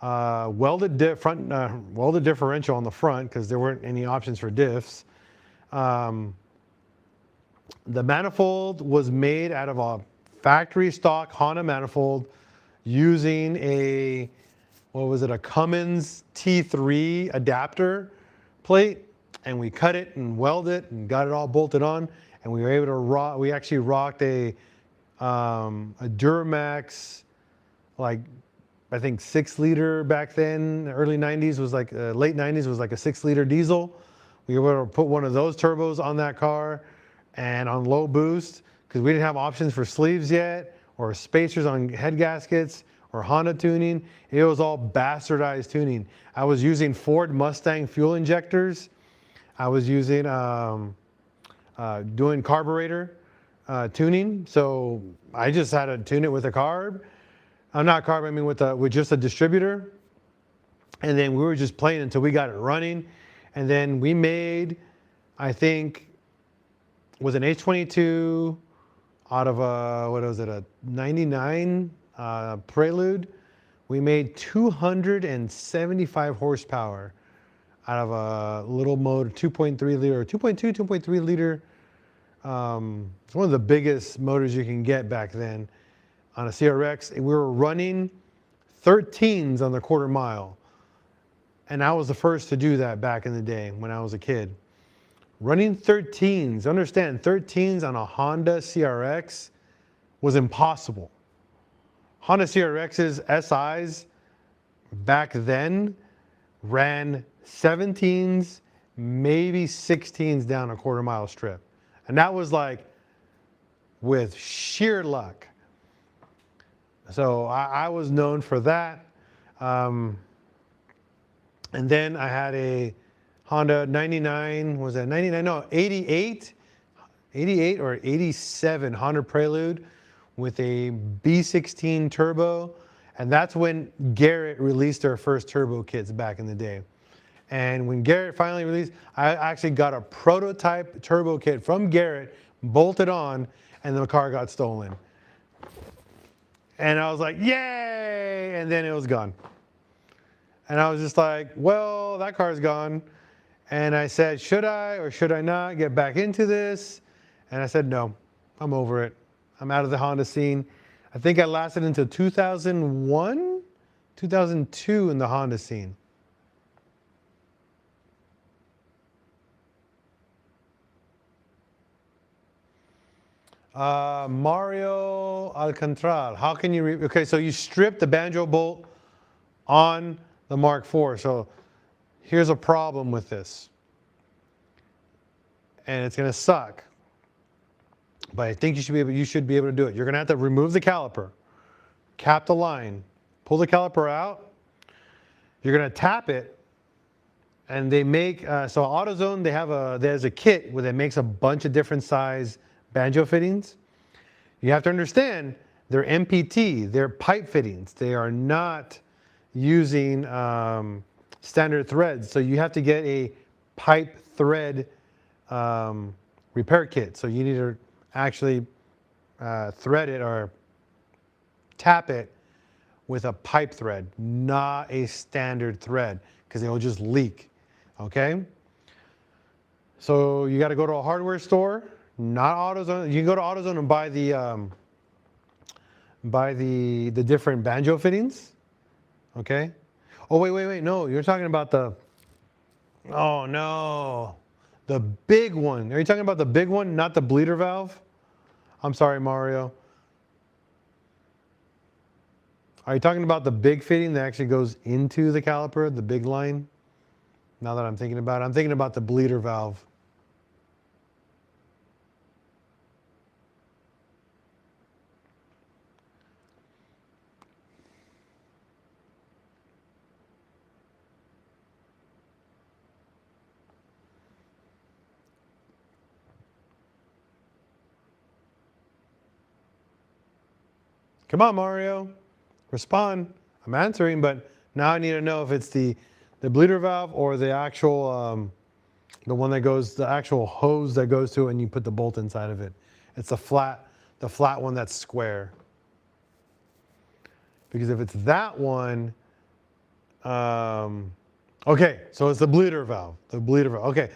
welded differential on the front because there weren't any options for diffs. The manifold was made out of a factory stock Honda manifold using a Cummins T3 adapter plate, and we cut it and welded it and got it all bolted on, and we were able to we actually rocked a Duramax, like I think 6-liter back then. The early 90s was like late 90s was like a 6-liter diesel. We were able to put one of those turbos on that car and on low boost because we didn't have options for sleeves yet or spacers on head gaskets or Honda tuning. It was all bastardized tuning. I was using Ford Mustang fuel injectors. I was using doing carburetor tuning. So I just had to tune it with a carb. Not carb, I mean with just a distributor. And then we were just playing until we got it running. And then we made, I think, was an H22 out of a 99 Prelude. We made 275 horsepower out of a little motor, 2.3 liter, 2.3 liter. It's one of the biggest motors you can get back then on a CRX. And we were running 13s on the quarter mile. And I was the first to do that back in the day when I was a kid. Running 13s, understand 13s on a Honda CRX was impossible. Honda CRX's SIs back then ran 17s, maybe 16s down a quarter mile strip. And that was like with sheer luck. So I was known for that. And then I had a Honda 99, was that 99? No, 88 or 87 Honda Prelude with a B16 turbo. And that's when Garrett released their first turbo kits back in the day. And when Garrett finally released, I actually got a prototype turbo kit from Garrett, bolted on, and the car got stolen. And I was like, yay! And then it was gone. And I was just like, well, that car's gone. And I said, should I or should I not get back into this? And I said, no, I'm over it. I'm out of the Honda scene. I think I lasted until 2001, 2002 in the Honda scene. Mario Alcantara. How can you, okay, so you strip the banjo bolt on the Mark IV. So here's a problem with this. And it's going to suck. But I think you should be able to do it. You're going to have to remove the caliper, cap the line, pull the caliper out. You're going to tap it. And they make, so AutoZone, there's a kit where it makes a bunch of different size banjo fittings. You have to understand, they're MPT, they're pipe fittings. They are not using standard threads. So you have to get a pipe thread repair kit. So you need to actually thread it or tap it with a pipe thread, not a standard thread, because it will just leak. Okay? So you got to go to a hardware store, not AutoZone. You can go to AutoZone and buy the different banjo fittings. Okay? Oh, wait. No, you're talking about the, oh no, the big one. Are you talking about the big one, not the bleeder valve? I'm sorry, Mario. Are you talking about the big fitting that actually goes into the caliper, the big line? Now that I'm thinking about it, I'm thinking about the bleeder valve. Come on, Mario. Respond. I'm answering, but now I need to know if it's the bleeder valve or the actual, the one that goes, the actual hose that goes to it and you put the bolt inside of it. It's the flat one that's square. Because if it's that one, okay, so it's the bleeder valve. The bleeder valve. Okay,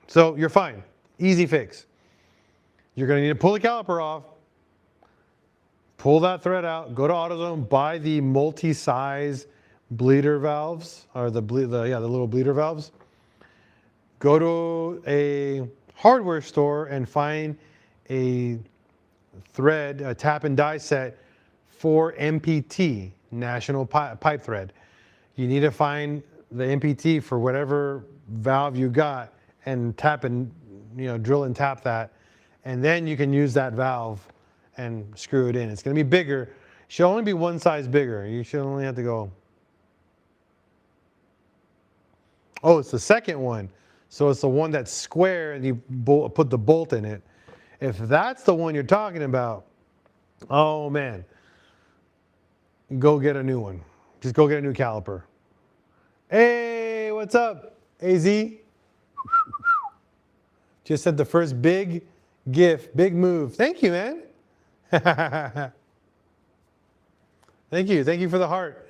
so you're fine. Easy fix. You're going to need to pull the caliper off. Pull that thread out, go to AutoZone, buy the multi-size bleeder valves, or the little bleeder valves. Go to a hardware store and find a thread, a tap and die set for MPT, National Pipe Thread. You need to find the MPT for whatever valve you got and tap and, drill and tap that. And then you can use that valve and screw it in. It's going to be bigger. It should only be one size bigger. You should only have to go. Oh, it's the second one. So it's the one that's square and you put the bolt in it. If that's the one you're talking about, oh man, go get a new one. Just go get a new caliper. Hey, what's up, AZ? Just sent the first big gift, big move. Thank you, man. Thank you for the heart.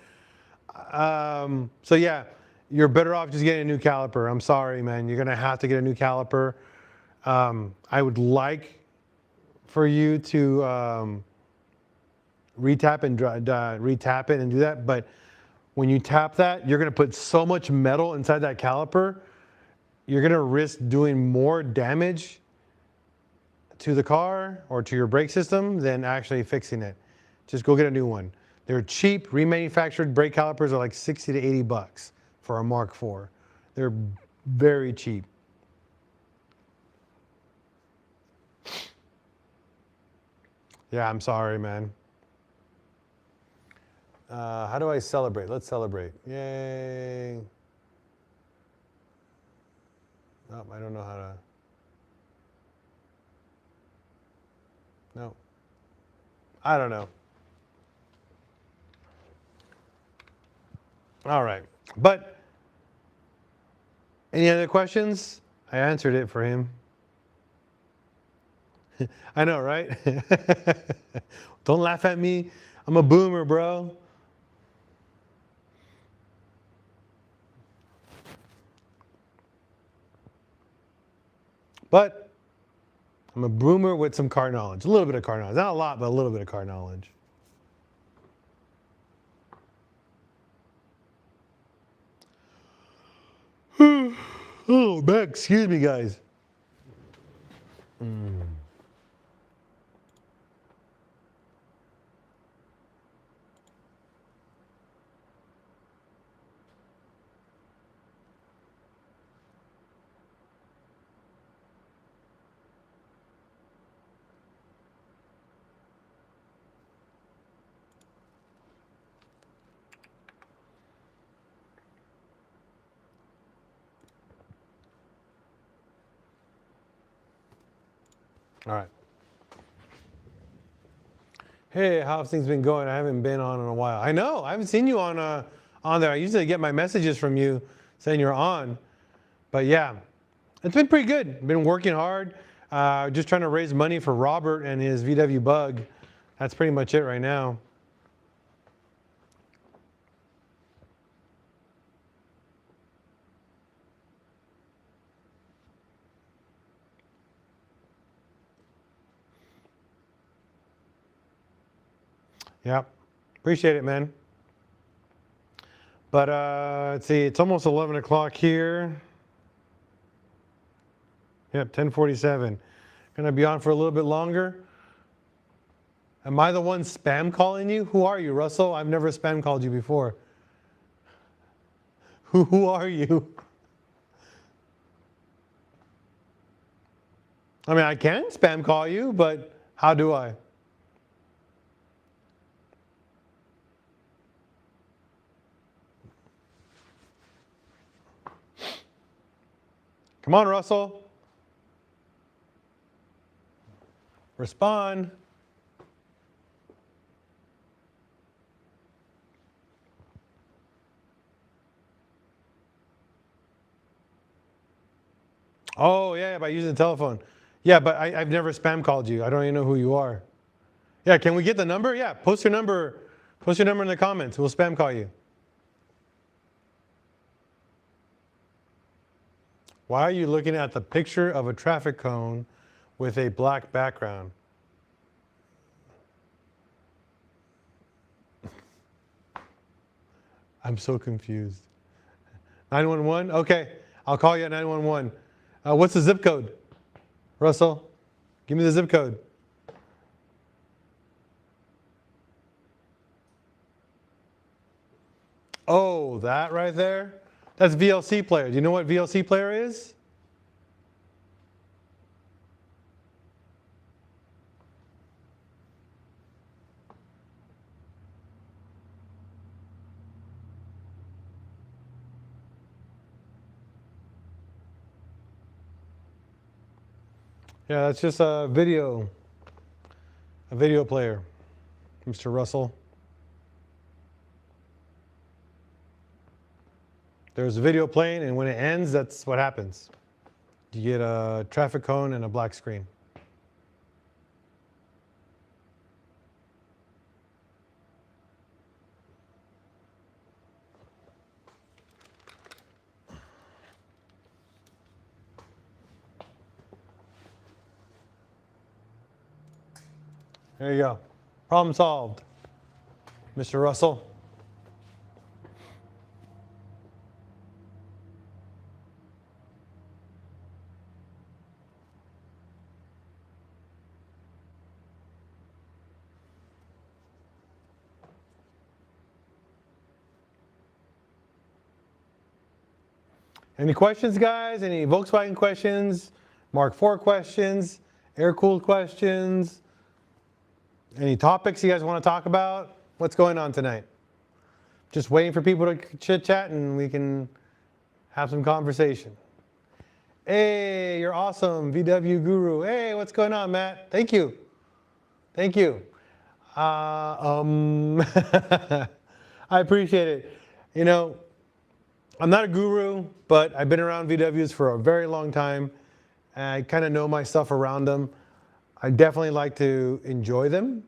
So yeah, you're better off just getting a new caliper. I'm sorry, man. You're gonna have to get a new caliper. I would like for you to retap it and do that, but when you tap that, you're gonna put so much metal inside that caliper, you're gonna risk doing more damage to the car or to your brake system than actually fixing it. Just go get a new one. They're cheap. Remanufactured brake calipers are like 60 to 80 bucks for a Mark IV. They're very cheap. Yeah, I'm sorry, man. How do I celebrate? Let's celebrate. Yay. Oh, I don't know how to. No. I don't know. All right. But any other questions? I answered it for him. I know, right? Don't laugh at me. I'm a boomer, bro. But I'm a boomer with some car knowledge. A little bit of car knowledge. Not a lot, but a little bit of car knowledge. Oh, man, excuse me, guys. All right. Hey, how's things been going? I haven't been on in a while. I know. I haven't seen you on there. I usually get my messages from you saying you're on. But yeah, it's been pretty good. Been working hard. Just trying to raise money for Robert and his VW Bug. That's pretty much it right now. Yeah, appreciate it, man. But let's see, it's almost 11 o'clock here. Yep, 10:47. Gonna be on for a little bit longer. Am I the one spam calling you? Who are you, Russell? I've never spam called you before. Who are you? I mean, I can spam call you, but how do I? Come on, Russell. Respond. Oh, yeah, by using the telephone. Yeah, but I've never spam called you. I don't even know who you are. Yeah, can we get the number? Yeah, post your number. Post your number in the comments. We'll spam call you. Why are you looking at the picture of a traffic cone with a black background? I'm so confused. 911? Okay, I'll call you at 911. What's the zip code? Russell, give me the zip code. Oh, that right there? That's VLC player. Do you know what VLC player is? Yeah, that's just a video player, Mr. Russell. There's a video playing, and when it ends, that's what happens. You get a traffic cone and a black screen. There you go. Problem solved, Mr. Russell. Any questions, guys? Any Volkswagen questions? Mark IV questions? Air-cooled questions? Any topics you guys want to talk about? What's going on tonight? Just waiting for people to chit-chat and we can have some conversation. Hey, you're awesome, VW Guru. Hey, what's going on, Matt? Thank you. Thank you. I appreciate it. You know, I'm not a guru, but I've been around VWs for a very long time. I kind of know my stuff around them. I definitely like to enjoy them,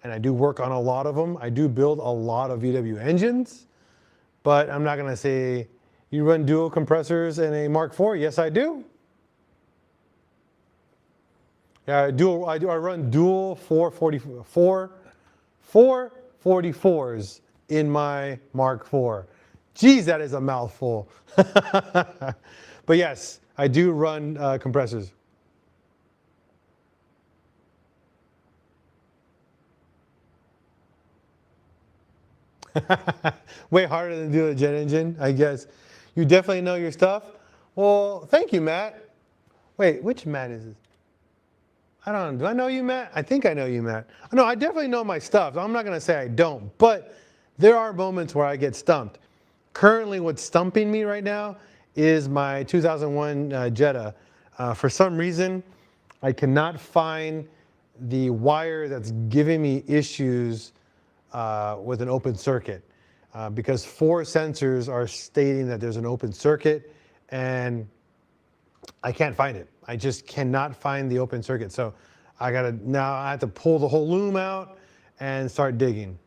and I do work on a lot of them. I do build a lot of VW engines, but I'm not going to say, you run dual compressors in a Mark IV? Yes, I do. Yeah, I run dual 444s in my Mark IV. Geez, that is a mouthful. But yes, I do run compressors. Way harder than do a jet engine, I guess. You definitely know your stuff. Well, thank you, Matt. Wait, which Matt is this? I don't know. Do I know you, Matt? I think I know you, Matt. No, I definitely know my stuff. I'm not going to say I don't, but there are moments where I get stumped. Currently, what's stumping me right now is my 2001 Jetta. For some reason, I cannot find the wire that's giving me issues with an open circuit because 4 sensors are stating that there's an open circuit, and I can't find it. I just cannot find the open circuit. So I have to pull the whole loom out and start digging.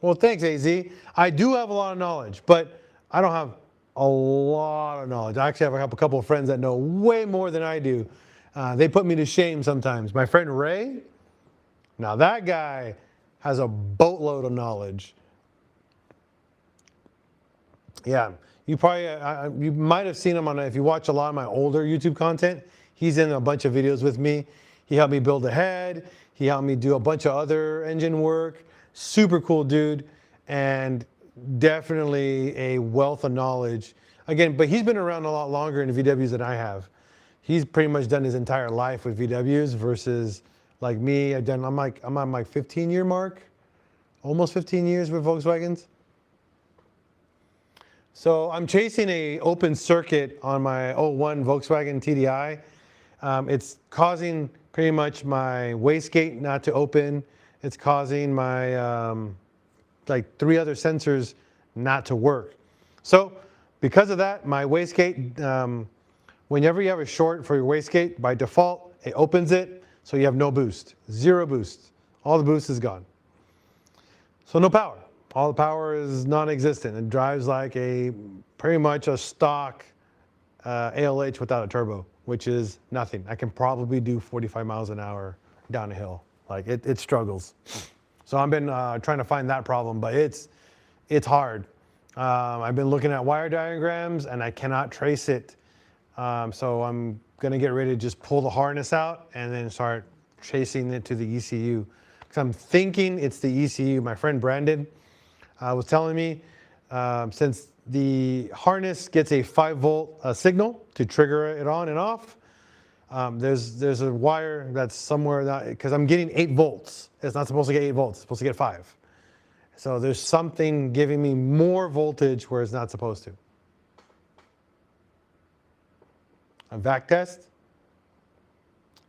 Well, thanks, AZ. I do have a lot of knowledge, but I don't have a lot of knowledge. I actually have a couple of friends that know way more than I do. They put me to shame sometimes. My friend Ray, now that guy has a boatload of knowledge. Yeah, you probably, you might have seen him on, if you watch a lot of my older YouTube content, he's in a bunch of videos with me. He helped me build a head. He helped me do a bunch of other engine work. Super cool dude, and definitely a wealth of knowledge. Again, but he's been around a lot longer in VWs than I have. He's pretty much done his entire life with VWs versus like me. I'm on my 15-year mark, almost 15 years with Volkswagens. So I'm chasing a open circuit on my 01 Volkswagen TDI. It's causing pretty much my wastegate not to open. It's causing my like 3 other sensors not to work. So because of that, my wastegate, whenever you have a short for your wastegate, by default, it opens it, so you have no boost, 0 boost. All the boost is gone. So no power. All the power is non-existent. It drives like pretty much a stock ALH without a turbo, which is nothing. I can probably do 45 miles an hour down a hill. Like it struggles. So I've been trying to find that problem, but it's hard. I've been looking at wire diagrams and I cannot trace it. So I'm gonna get ready to just pull the harness out and then start chasing it to the ECU. Because I'm thinking it's the ECU. My friend Brandon was telling me since the harness gets a 5-volt signal to trigger it on and off, there's a wire that's somewhere, because I'm getting 8 volts. It's not supposed to get 8 volts, it's supposed to get 5. So there's something giving me more voltage where it's not supposed to. A vac test?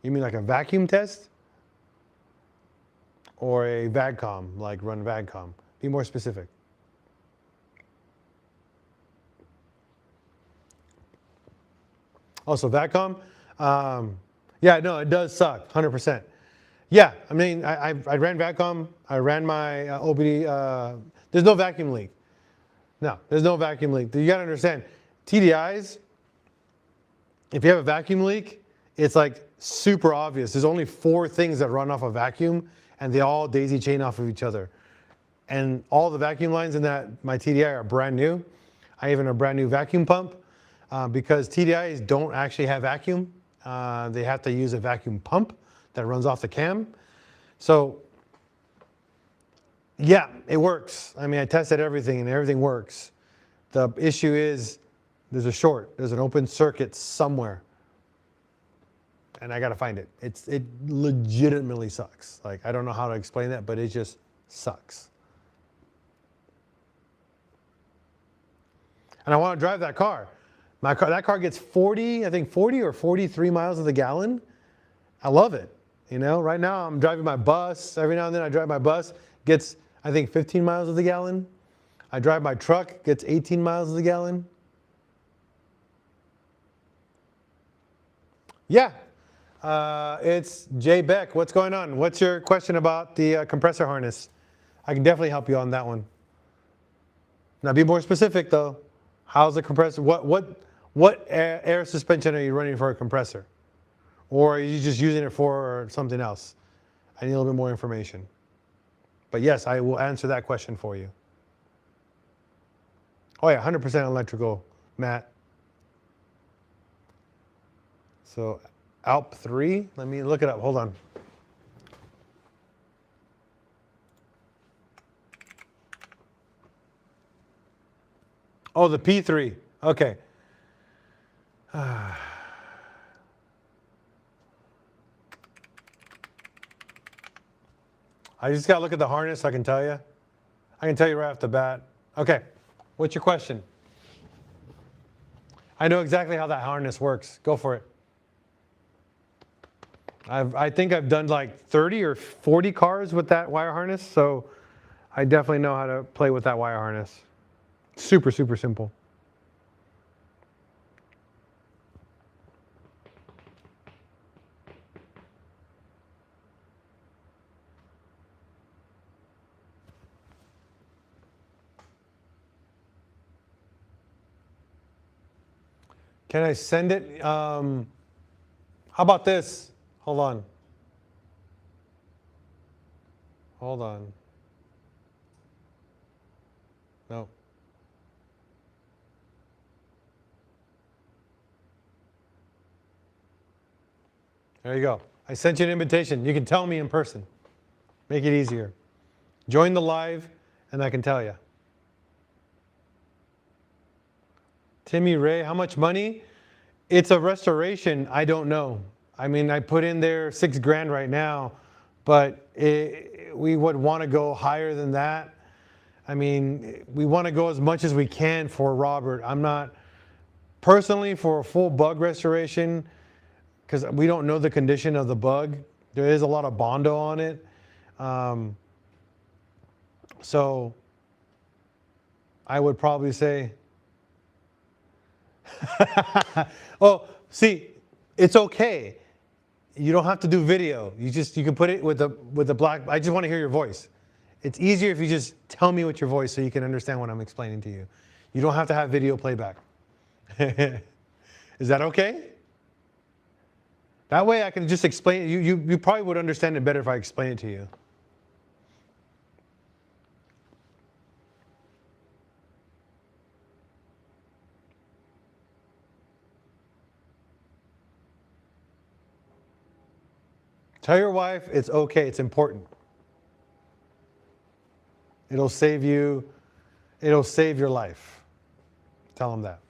You mean like a vacuum test? Or a VAGCOM, like run VAGCOM? Be more specific. Also, VAGCOM, yeah, no, it does suck, 100%. Yeah, I mean, I ran VAGCOM, I ran my OBD, there's no vacuum leak. No, there's no vacuum leak. You gotta understand, TDIs, if you have a vacuum leak, it's like super obvious. There's only 4 things that run off a vacuum, and they all daisy chain off of each other. And all the vacuum lines in my TDI are brand new. I even have a brand new vacuum pump because TDIs don't actually have vacuum. They have to use a vacuum pump that runs off the cam. So yeah, it works. I mean, I tested everything and everything works. The issue is there's a short, there's an open circuit somewhere. And I gotta find it. It legitimately sucks. Like, I don't know how to explain that, but it just sucks. And I want to drive that car. That car gets 40 or 43 miles to the gallon. I love it. You know, right now I'm driving my bus. Every now and then I drive my bus. Gets, I think, 15 miles to the gallon. I drive my truck. Gets 18 miles to the gallon. Yeah. It's Jay Beck. What's going on? What's your question about the compressor harness? I can definitely help you on that one. Now be more specific though. How's the compressor? what air suspension are you running for a compressor? Or are you just using it for something else? I need a little bit more information. But yes, I will answer that question for you. Oh yeah, 100% electrical, Matt. So ALP 3, let me look it up, hold on. Oh, the P3, okay. I just gotta look at the harness, I can tell you. I can tell you right off the bat. Okay, what's your question? I know exactly how that harness works. Go for it. I think I've done like 30 or 40 cars with that wire harness, so I definitely know how to play with that wire harness. Super, super simple. Can I send it? How about this? Hold on. Hold on. No. There you go. I sent you an invitation. You can tell me in person. Make it easier. Join the live and I can tell you. Timmy Ray, how much money? It's a restoration. I don't know. I mean, I put in there $6,000 right now, but we would want to go higher than that. I mean, we want to go as much as we can for Robert. I'm not, personally, for a full bug restoration, because we don't know the condition of the bug. There is a lot of Bondo on it. So I would probably say, oh, see, it's okay. You don't have to do video. You can put it with the black. I just want to hear your voice. It's easier if you just tell me with your voice so you can understand what I'm explaining to you. You don't have to have video playback. Is that okay? That way I can just explain. You probably would understand it better if I explain it to you. Tell your wife it's okay, it's important. It'll save you, it'll save your life. Tell him that.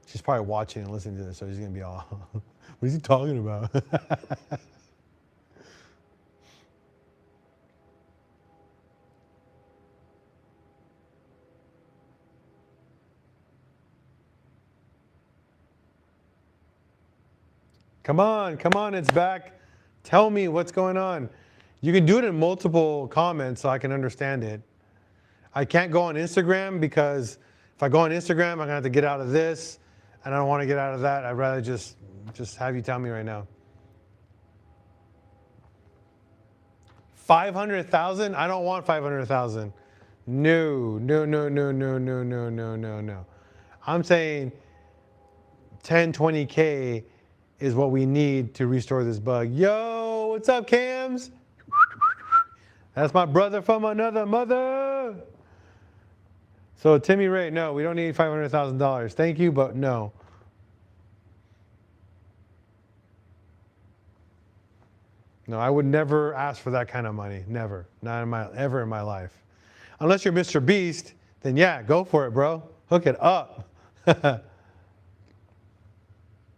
She's probably watching and listening to this, so she's gonna be all, what is he talking about? Come on, it's back. Tell me what's going on. You can do it in multiple comments so I can understand it. I can't go on Instagram because if I go on Instagram, I'm gonna have to get out of this, and I don't want to get out of that. I'd rather just have you tell me right now. 500,000? I don't want 500,000. No. I'm saying 10, 20K is what we need to restore this bug. Yo, what's up, Cams? That's my brother from another mother. So Timmy Ray, no, we don't need $500,000. Thank you, but no. No, I would never ask for that kind of money. Never. Not ever in my life. Unless you're Mr. Beast, then yeah, go for it, bro. Hook it up.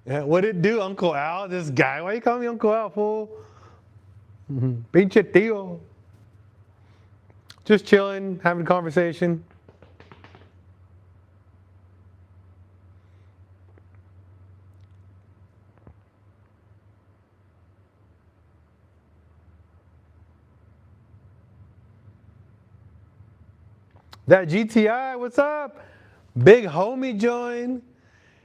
Yeah, what'd it do, Uncle Al? This guy, why you call me Uncle Al, fool? Pinche tío. Just chilling, having a conversation. That GTI, what's up? Big homie join.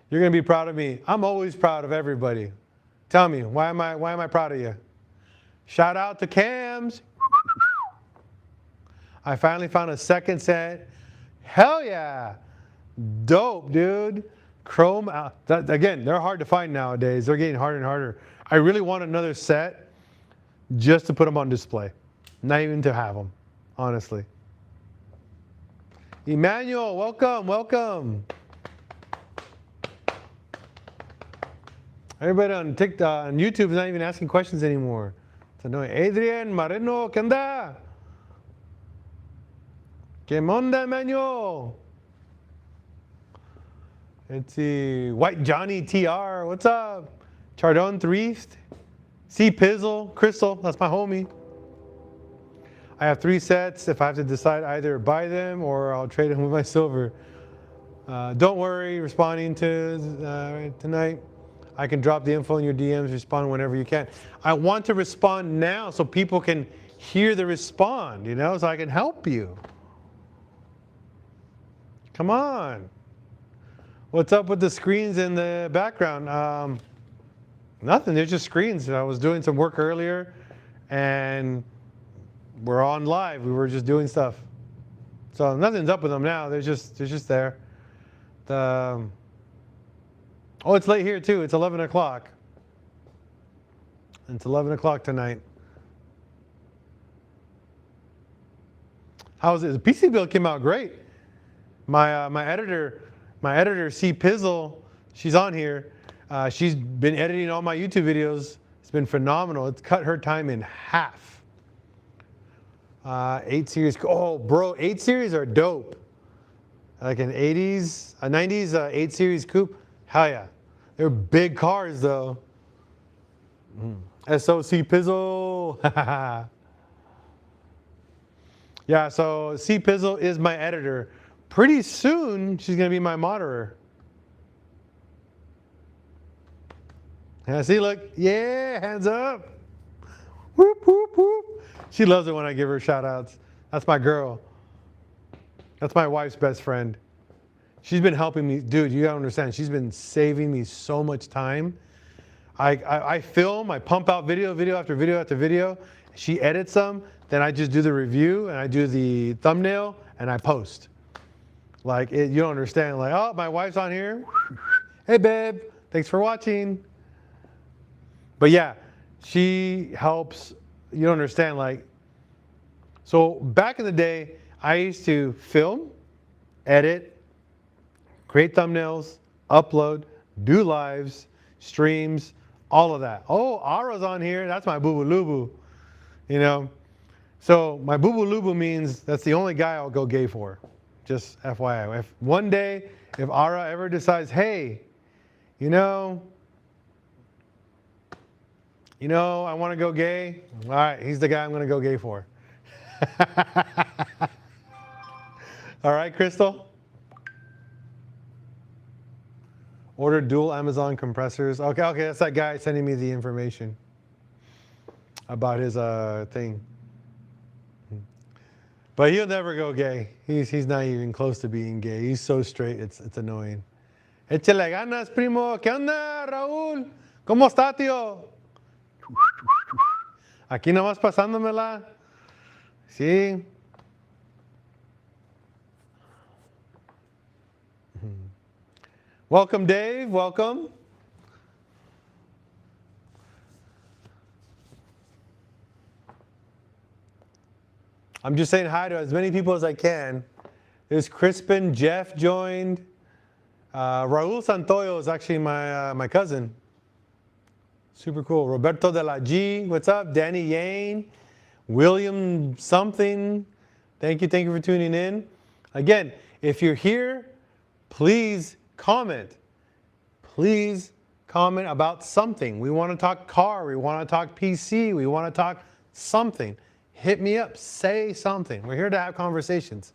You're gonna be proud of me. I'm always proud of everybody. Tell me, why am I proud of you? Shout out to Cams. I finally found a second set. Hell yeah. Dope, dude. Chrome, again, they're hard to find nowadays. They're getting harder and harder. I really want another set just to put them on display. Not even to have them, honestly. Emmanuel, welcome, welcome. Everybody on TikTok, on YouTube is not even asking questions anymore. It's annoying. Adrian, Marino, ¿qué onda? ¿Qué onda, Emmanuel? Let's see. White Johnny TR, what's up? Chardon Thriest. C Pizzle, Crystal, that's my homie. I have 3 sets. If I have to decide, either buy them or I'll trade them with my silver. Don't worry, responding to tonight. I can drop the info in your DMs, respond whenever you can. I want to respond now so people can hear the respond, you know, so I can help you. Come on. What's up with the screens in the background? Nothing, they're just screens. I was doing some work earlier and we're on live. We were just doing stuff. So nothing's up with them now. They're just there. Oh, it's late here too. It's 11 o'clock. It's 11 o'clock tonight. How's it? The PC build came out great. My editor, C Pizzle, she's on here. She's been editing all my YouTube videos. It's been phenomenal. It's cut her time in half. 8 series. Oh, bro, 8 series are dope. Like an 80s, a 90s 8 series coupe. Hell yeah. They're big cars though. SOC Pizzle. Yeah, so C Pizzle is my editor. Pretty soon, she's going to be my moderator. Yeah, see, look. Yeah, hands up. Whoop, whoop, whoop. She loves it when I give her shout outs. That's my girl. That's my wife's best friend. She's been helping me. Dude, you gotta understand, she's been saving me so much time. I film, I pump out video after video after video. She edits them, then I just do the review and I do the thumbnail and I post. Like, you don't understand. Like, oh, my wife's on here. Hey, babe, thanks for watching. But yeah, she helps. You don't understand. Like, so back in the day, I used to film, edit, create thumbnails, upload, do lives, streams, all of that. Oh, Ara's on here. That's my boo-boo lubu. You know, so my boo-boo lubu means that's the only guy I'll go gay for. Just FYI. If one day, if Ara ever decides, hey, you know, I want to go gay. All right, he's the guy I'm going to go gay for. All right, Crystal? Order dual Amazon compressors. Okay, that's that guy sending me the information about his thing. But he'll never go gay. He's not even close to being gay. He's so straight, it's annoying. Échale ganas, primo. ¿Qué onda, Raúl? ¿Cómo está, tío? Aquí nomás pasándomela. Sí. Welcome, Dave. Welcome. I'm just saying hi to as many people as I can. There's Crispin, Jeff joined. Raul Santoyo is actually my cousin. Super cool. Roberto de la G, what's up? Danny Yane, William something. Thank you for tuning in. Again, if you're here, please comment. Please comment about something. We want to talk car, we want to talk PC, we want to talk something. Hit me up, say something. We're here to have conversations.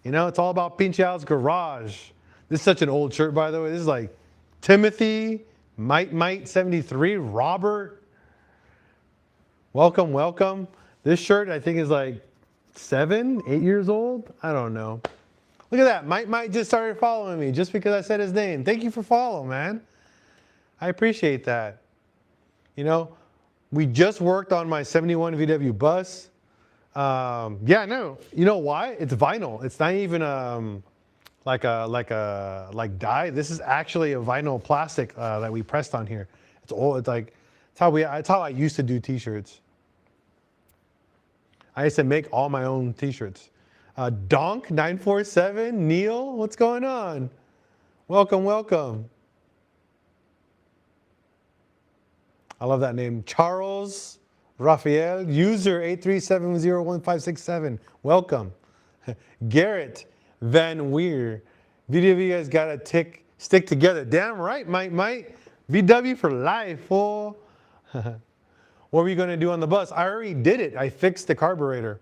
You know, it's all about PincheAls Garage. This is such an old shirt, by the way. This is like Timothy, Might 73, Robert. Welcome, welcome. This shirt I think is like 7, 8 years old. I don't know. Look at that. Might just started following me just because I said his name. Thank you for following, man. I appreciate that. You know, we just worked on my 71 VW bus. Yeah, no. You know why? It's vinyl. It's not even like dye. This is actually a vinyl plastic that we pressed on here. It's old. It's how I used to do t-shirts. I used to make all my own t-shirts. Donk 947, Neil, what's going on? Welcome, welcome. I love that name. Charles Raphael, user 8370157. Welcome. Garrett Van Weer. Video of you guys gotta stick together. Damn right, might. VW for life, fool. What were you gonna do on the bus? I already did it. I fixed the carburetor.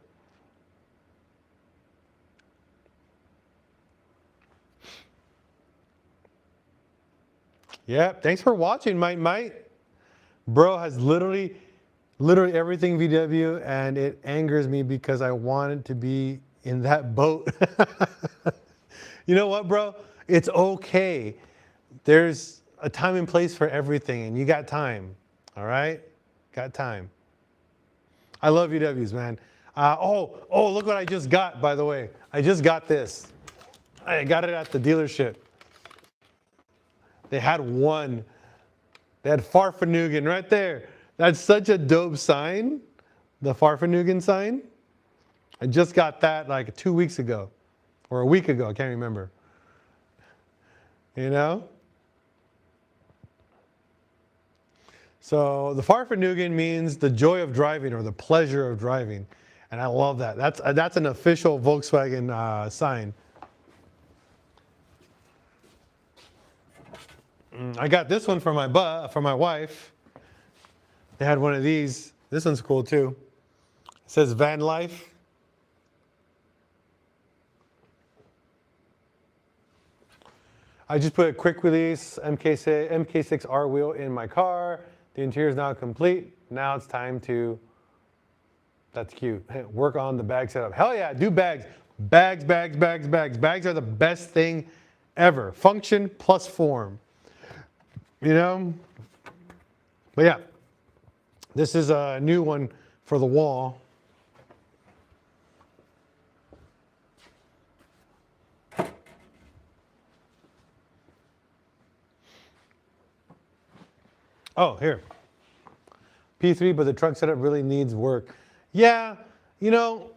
Yeah, thanks for watching, might. Bro has literally everything VW, and it angers me because I wanted to be in that boat. You know what, bro? It's okay. There's a time and place for everything, and you got time. All right? Got time. I love VWs, man. Oh, look what I just got, by the way. I just got this. I got it at the dealership. They had one. They had Farfanugan right there. That's such a dope sign, the Farfanugan sign. I just got that like 2 weeks ago, or a week ago, I can't remember. You know? So the Farfanugan means the joy of driving or the pleasure of driving. And I love that. That's an official Volkswagen sign. I got this one for my wife. They had one of these. This one's cool too. It says Van Life. I just put a quick release MK6R wheel in my car. The interior is now complete. Now it's time to, that's cute, work on the bag setup. Hell yeah, do bags. Bags. Bags are the best thing ever. Function plus form. You know? But yeah, this is a new one for the wall. Oh, here. P3, but the trunk setup really needs work. Yeah, you know,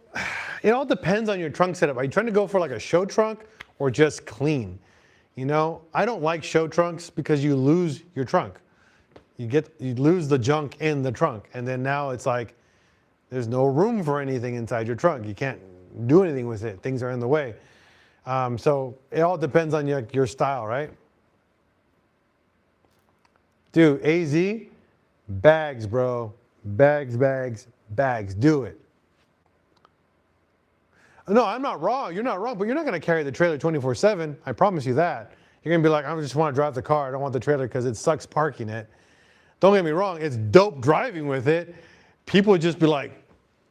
it all depends on your trunk setup. Are you trying to go for like a show trunk or just clean? You know, I don't like show trunks because you lose your trunk. You lose the junk in the trunk, and then now it's like there's no room for anything inside your trunk. You can't do anything with it. Things are in the way. So it all depends on your style, right? Dude, AZ, bags, bro. Bags. Do it. No, I'm not wrong. You're not wrong, but you're not going to carry the trailer 24/7. I promise you that. You're going to be like, I just want to drive the car. I don't want the trailer because it sucks parking it. Don't get me wrong. It's dope driving with it. People would just be like,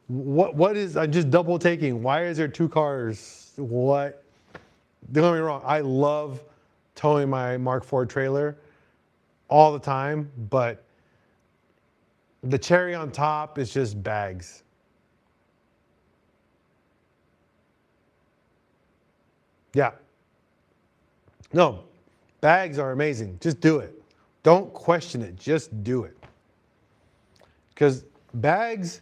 what is, I'm just double taking. Why is there two cars? What? Don't get me wrong. I love towing my Mark IV trailer all the time, but the cherry on top is just bags. Yeah. No, bags are amazing. Just do it. Don't question it. Just do it. Because bags,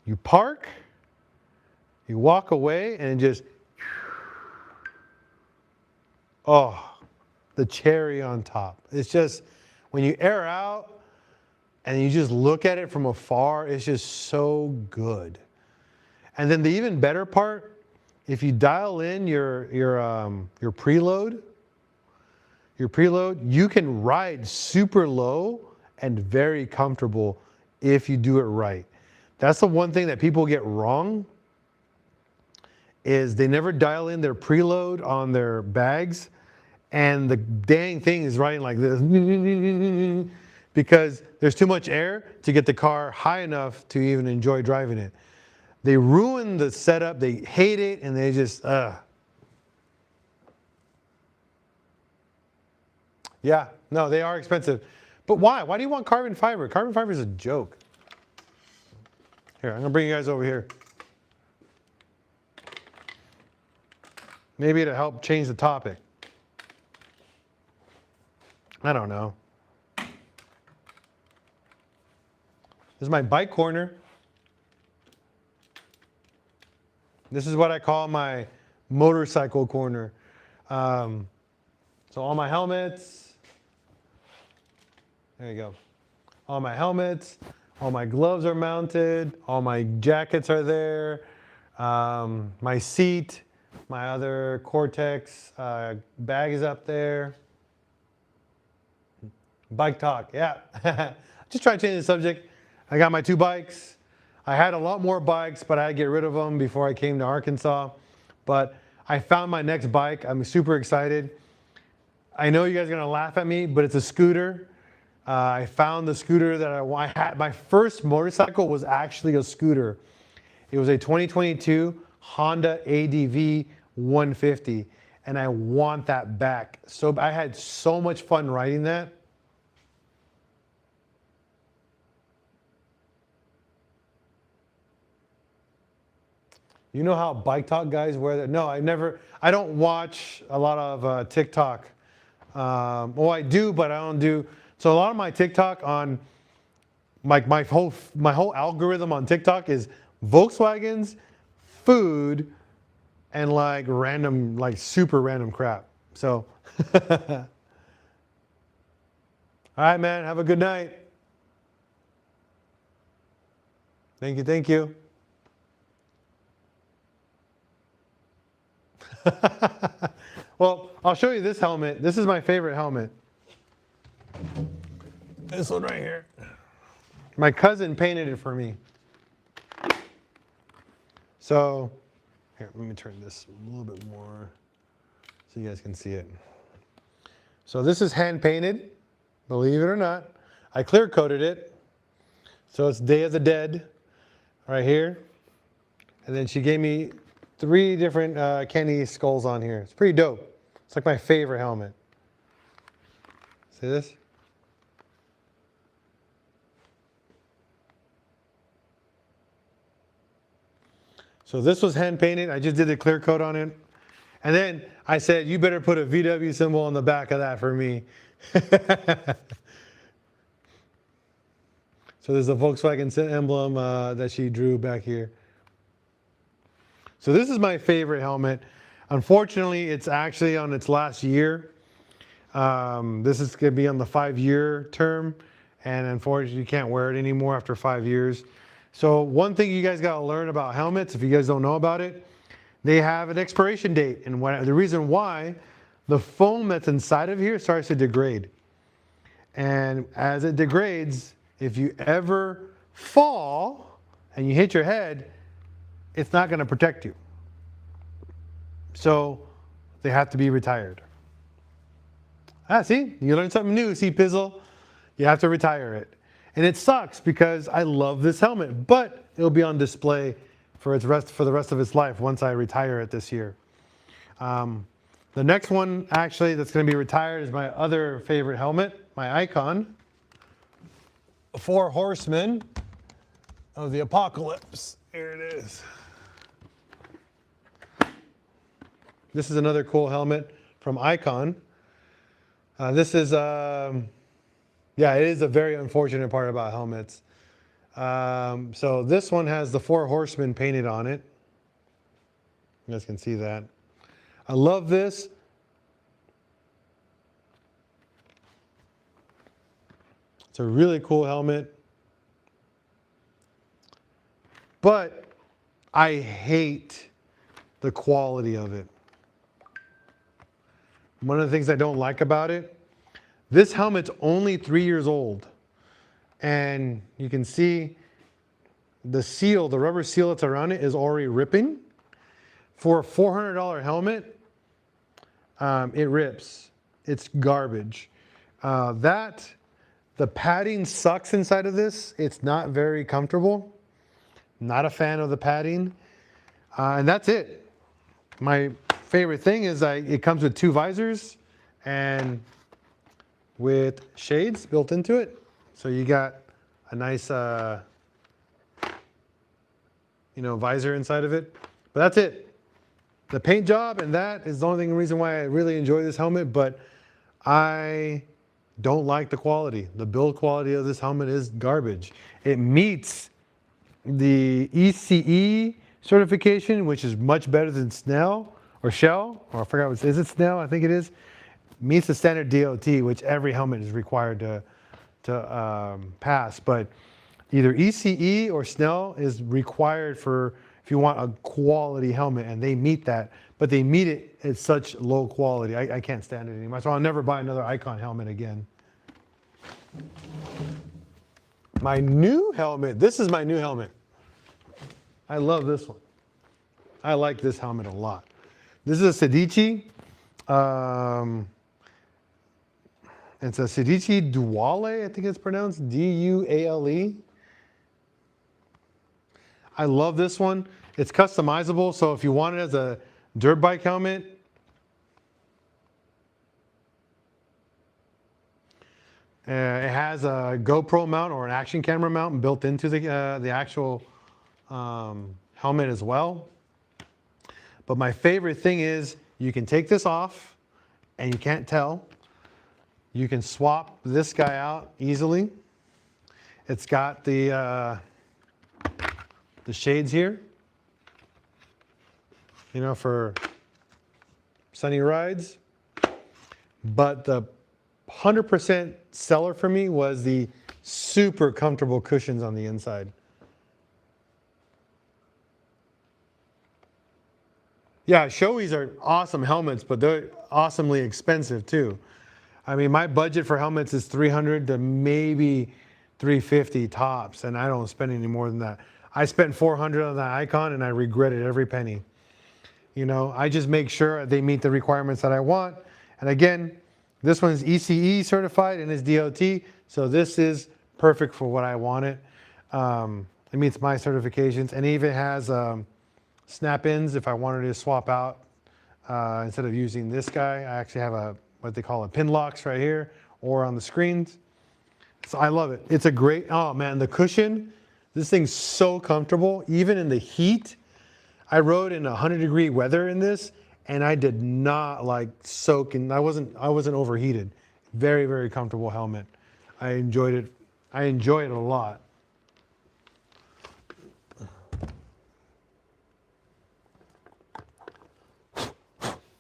you park, you walk away, and just, oh, the cherry on top. It's just, when you air out and you just look at it from afar, it's just so good. And then the even better part, if you dial in your preload, you can ride super low and very comfortable if you do it right. That's the one thing that people get wrong, is they never dial in their preload on their bags, and the dang thing is riding like this because there's too much air to get the car high enough to even enjoy driving it. They ruin the setup, they hate it, and they just, Yeah, no, they are expensive. But why? Why do you want carbon fiber? Carbon fiber is a joke. Here, I'm gonna bring you guys over here. Maybe it'll help change the topic. I don't know. This is my bike corner. This is what I call my motorcycle corner. So all my helmets. There you go. All my helmets, all my gloves are mounted, all my jackets are there, my seat, my other Cortex bag is up there. Bike talk, yeah. Just trying to change the subject. I got my 2 bikes. I had a lot more bikes, but I had to get rid of them before I came to Arkansas. But I found my next bike. I'm super excited. I know you guys are gonna laugh at me, but it's a scooter. I found the scooter that I had. My first motorcycle was actually a scooter. It was a 2022 Honda ADV 150, and I want that back. So I had so much fun riding that. You know how bike talk guys wear that? No, I don't watch a lot of TikTok. Well, I do, but I don't do. So a lot of my TikTok on, like my whole algorithm on TikTok is Volkswagens, food, and like random, like super random crap. So, all right, man, have a good night. Thank you, thank you. Well, I'll show you this helmet. This is my favorite helmet. This one right here. My cousin painted it for me. So, here, let me turn this a little bit more so you guys can see it. So this is hand painted, believe it or not. I clear coated it. So it's Day of the Dead right here. And then she gave me 3 different Kenny skulls on here. It's pretty dope. It's like my favorite helmet. See this? So this was hand painted. I just did the clear coat on it. And then I said, you better put a VW symbol on the back of that for me. So there's a Volkswagen emblem that she drew back here. So this is my favorite helmet. Unfortunately, it's actually on its last year. This is going to be on the 5-year term. And unfortunately, you can't wear it anymore after 5 years. So one thing you guys got to learn about helmets, if you guys don't know about it, they have an expiration date. And the reason why, the foam that's inside of here starts to degrade. And as it degrades, if you ever fall and you hit your head, it's not going to protect you. So they have to be retired. Ah, see, you learned something new, see, Pizzle? You have to retire it. And it sucks because I love this helmet, but it'll be on display for the rest of its life once I retire it this year. The next one actually that's going to be retired is my other favorite helmet, my Icon. 4 Horsemen of the Apocalypse. Here it is. This is another cool helmet from Icon. This is, yeah, it is a very unfortunate part about helmets. So this one has the 4 Horsemen painted on it. You guys can see that. I love this. It's a really cool helmet. But I hate the quality of it. One of the things I don't like about it, this helmet's only 3 years old. And you can see the seal, the rubber seal that's around it is already ripping. For a $400 helmet, it rips. It's garbage. The padding sucks inside of this. It's not very comfortable. Not a fan of the padding. And that's it. My favorite thing is it comes with 2 visors and with shades built into it. So you got a nice, visor inside of it. But that's it. the paint job and that is the only reason why I really enjoy this helmet, but I don't like the quality. The build quality of this helmet is garbage. It meets the ECE certification, which is much better than Snell or Shell, or I forgot what, is it Snell? I think it is. Meets the standard DOT, which every helmet is required to pass. But either ECE or Snell is required for if you want a quality helmet, and they meet that, but they meet it at such low quality. I can't stand it anymore, so I'll never buy another Icon helmet again. My new helmet, this is my new helmet. I love this one. I like this helmet a lot. This is a Sedici. It's a Sedici Duale, I think it's pronounced, D-U-A-L-E. I love this one. It's customizable, so if you want it as a dirt bike helmet, it has a GoPro mount or an action camera mount built into the actual helmet as well. But my favorite thing is you can take this off and you can't tell. You can swap this guy out easily. It's got the shades here, you know, for sunny rides. But the 100% seller for me was the super comfortable cushions on the inside. Yeah, Shoeies are awesome helmets, but they're awesomely expensive too. I mean, my budget for helmets is $300 to maybe $350 tops, and I don't spend any more than that. I spent $400 on that Icon, and I regretted every penny. You know, I just make sure they meet the requirements that I want. And again, this one is ECE certified and is DOT, so this is perfect for what I wanted. It meets my certifications, and it even has snap-ins if I wanted to swap out. Instead of using this guy, I actually have what they call a pin locks right here or on the screens. So I love it. It's a great, oh man, the cushion, this thing's so comfortable, even in the heat. I rode in 100-degree weather in this, and I did not like soak, and I wasn't overheated. Very, very comfortable helmet. I enjoyed it. I enjoy it a lot.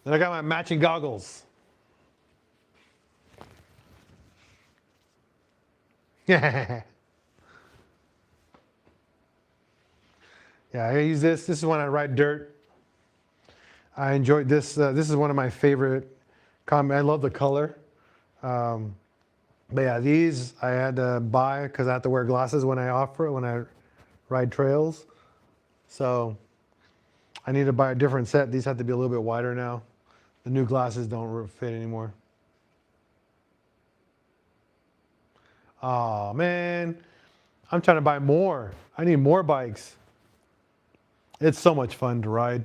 Then I got my matching goggles. Yeah, I use this. This is when I ride dirt. I enjoyed this. This is one of my favorite. I love the color. But yeah, these I had to buy because I have to wear glasses when I ride trails. So I need to buy a different set. These have to be a little bit wider now. The new glasses don't fit anymore. Oh man, I'm trying to buy more. I need more bikes. It's so much fun to ride.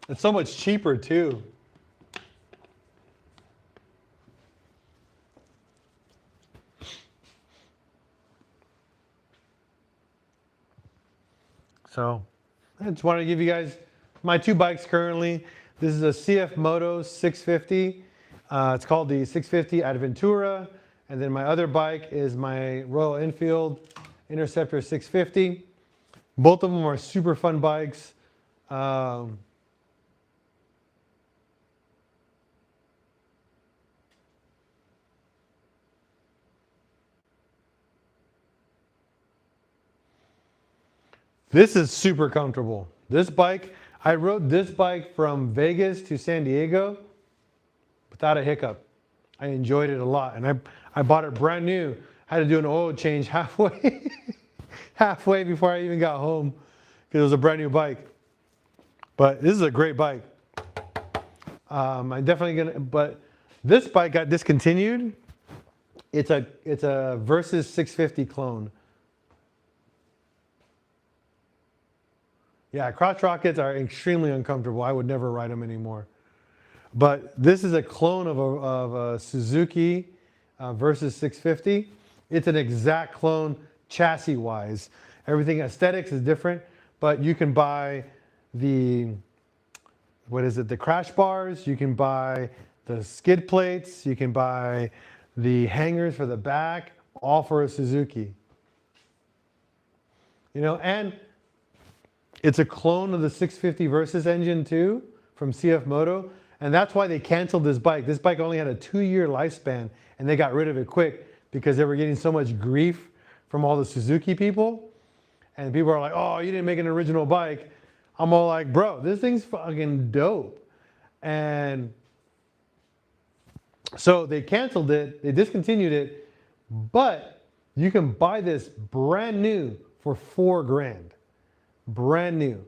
It's so much cheaper too. So I just wanted to give you guys my two bikes currently. This is a CF Moto 650. It's called the 650 Adventura. And then my other bike is my Royal Enfield Interceptor 650. Both of them are super fun bikes. This is super comfortable. This bike, I rode this bike from Vegas to San Diego without a hiccup. I enjoyed it a lot, and I bought it brand new. I had to do an oil change halfway, halfway before I even got home because it was a brand new bike. But this is a great bike. I'm definitely gonna. But this bike got discontinued. It's a Versus 650 clone. Yeah, crotch rockets are extremely uncomfortable. I would never ride them anymore. But this is a clone of a Suzuki Versus 650. It's an exact clone chassis-wise. Everything aesthetics is different, but you can buy the, the crash bars. You can buy the skid plates. You can buy the hangers for the back, all for a Suzuki. You know, and it's a clone of the 650 Versus engine too from CF Moto. And that's why they canceled this bike. This bike only had a 2-year lifespan and they got rid of it quick because they were getting so much grief from all the Suzuki people. And people are like, oh, you didn't make an original bike. I'm all like, bro, this thing's fucking dope. And so they canceled it, they discontinued it, but you can buy this brand new for $4,000. Brand new.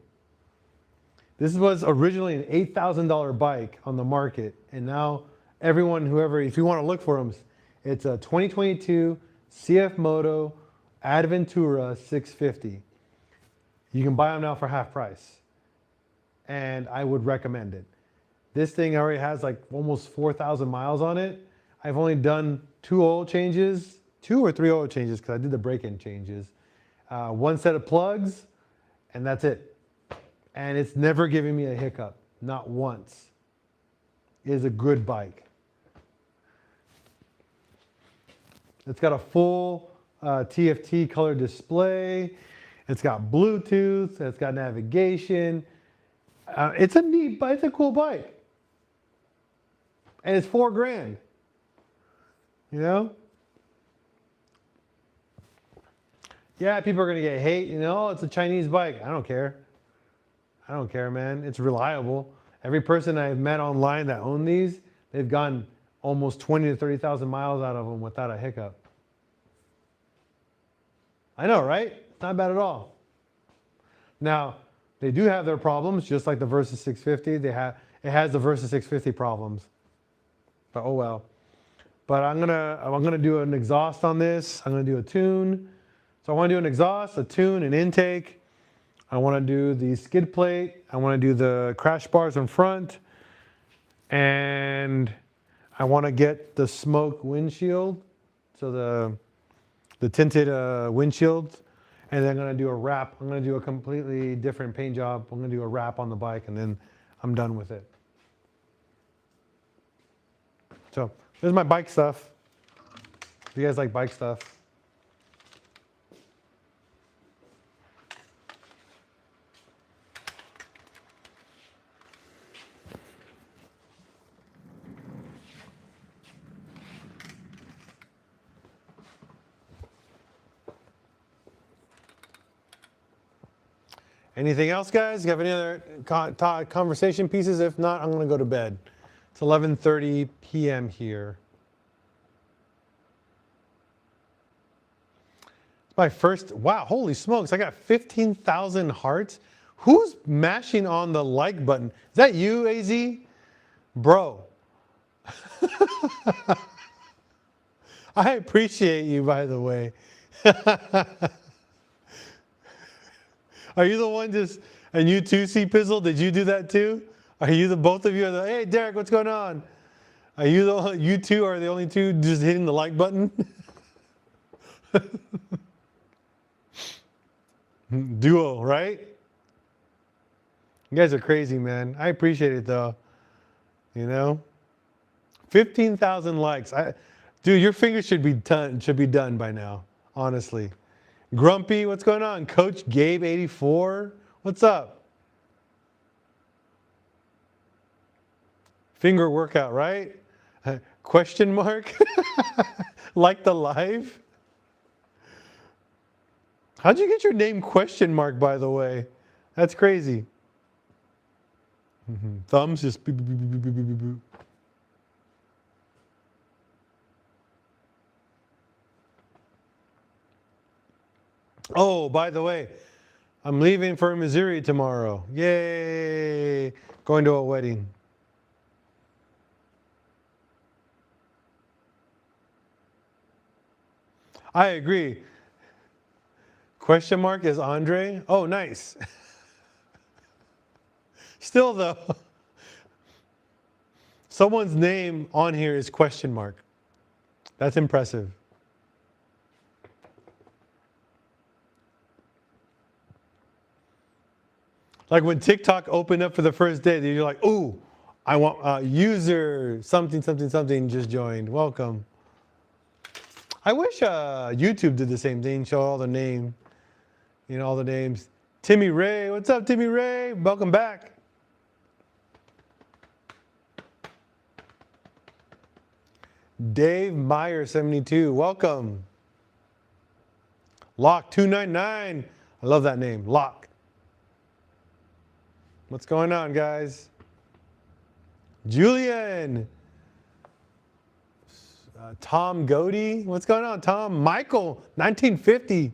This was originally an $8,000 bike on the market, and now everyone, whoever, if you want to look for them, it's a 2022 CF Moto Adventura 650. You can buy them now for half price, and I would recommend it. This thing already has like almost 4,000 miles on it. I've only done 2 oil changes, 2 or 3 oil changes because I did the break-in changes. 1 set of plugs, and that's it. And it's never given me a hiccup, not once. It is a good bike. It's got a full TFT color display. It's got Bluetooth. It's got navigation. It's a neat bike. It's a cool bike. And it's $4,000. You know? Yeah, people are going to get hate. You know, oh, it's a Chinese bike. I don't care. I don't care, man. It's reliable. Every person I've met online that own these, they've gone almost 20 to 30,000 miles out of them without a hiccup. I know, right? It's not bad at all. Now, they do have their problems, just like the Versus 650. It has the Versus 650 problems. But oh well. But I'm gonna do an exhaust on this. I'm gonna do a tune. So I want to do an exhaust, a tune, an intake. I want to do the skid plate. I want to do the crash bars in front. And I want to get the smoke windshield. So the tinted windshields. And then I'm going to do a wrap. I'm going to do a completely different paint job. I'm going to do a wrap on the bike and then I'm done with it. So there's my bike stuff. If you guys like bike stuff. Anything else, guys? You have any other conversation pieces? If not, I'm going to go to bed. It's 11:30 p.m. here. It's my first, wow, holy smokes. I got 15,000 hearts. Who's mashing on the like button? Is that you, AZ? Bro. I appreciate you, by the way. Are you the one just, and you too, C-Pizzle, did you do that too? Are you both of you are the, hey, Derek, what's going on? Are you two are the only two just hitting the like button? Duo, right? You guys are crazy, man. I appreciate it though. You know? 15,000 likes. Dude, your fingers should be done by now, honestly. Grumpy, what's going on? Coach Gabe 84, what's up? Finger workout, right? Question mark? Like the live? How'd you get your name question mark, by the way? That's crazy. Thumbs just beep, beep, beep, beep, beep, beep, beep. Oh, by the way, I'm leaving for Missouri tomorrow. Yay! Going to a wedding. I agree. Question mark is Andre? Oh, nice. Still though, someone's name on here is question mark. That's impressive. Like when TikTok opened up for the first day, you're like, ooh, I want user something, something, something just joined. Welcome. I wish YouTube did the same thing, show all the name, you know, all the names. Timmy Ray, what's up, Timmy Ray? Welcome back. Dave Meyer 72, welcome. Lock 299, I love that name, Lock. What's going on, guys? Julian. Tom Godey. What's going on, Tom? Michael, 1950.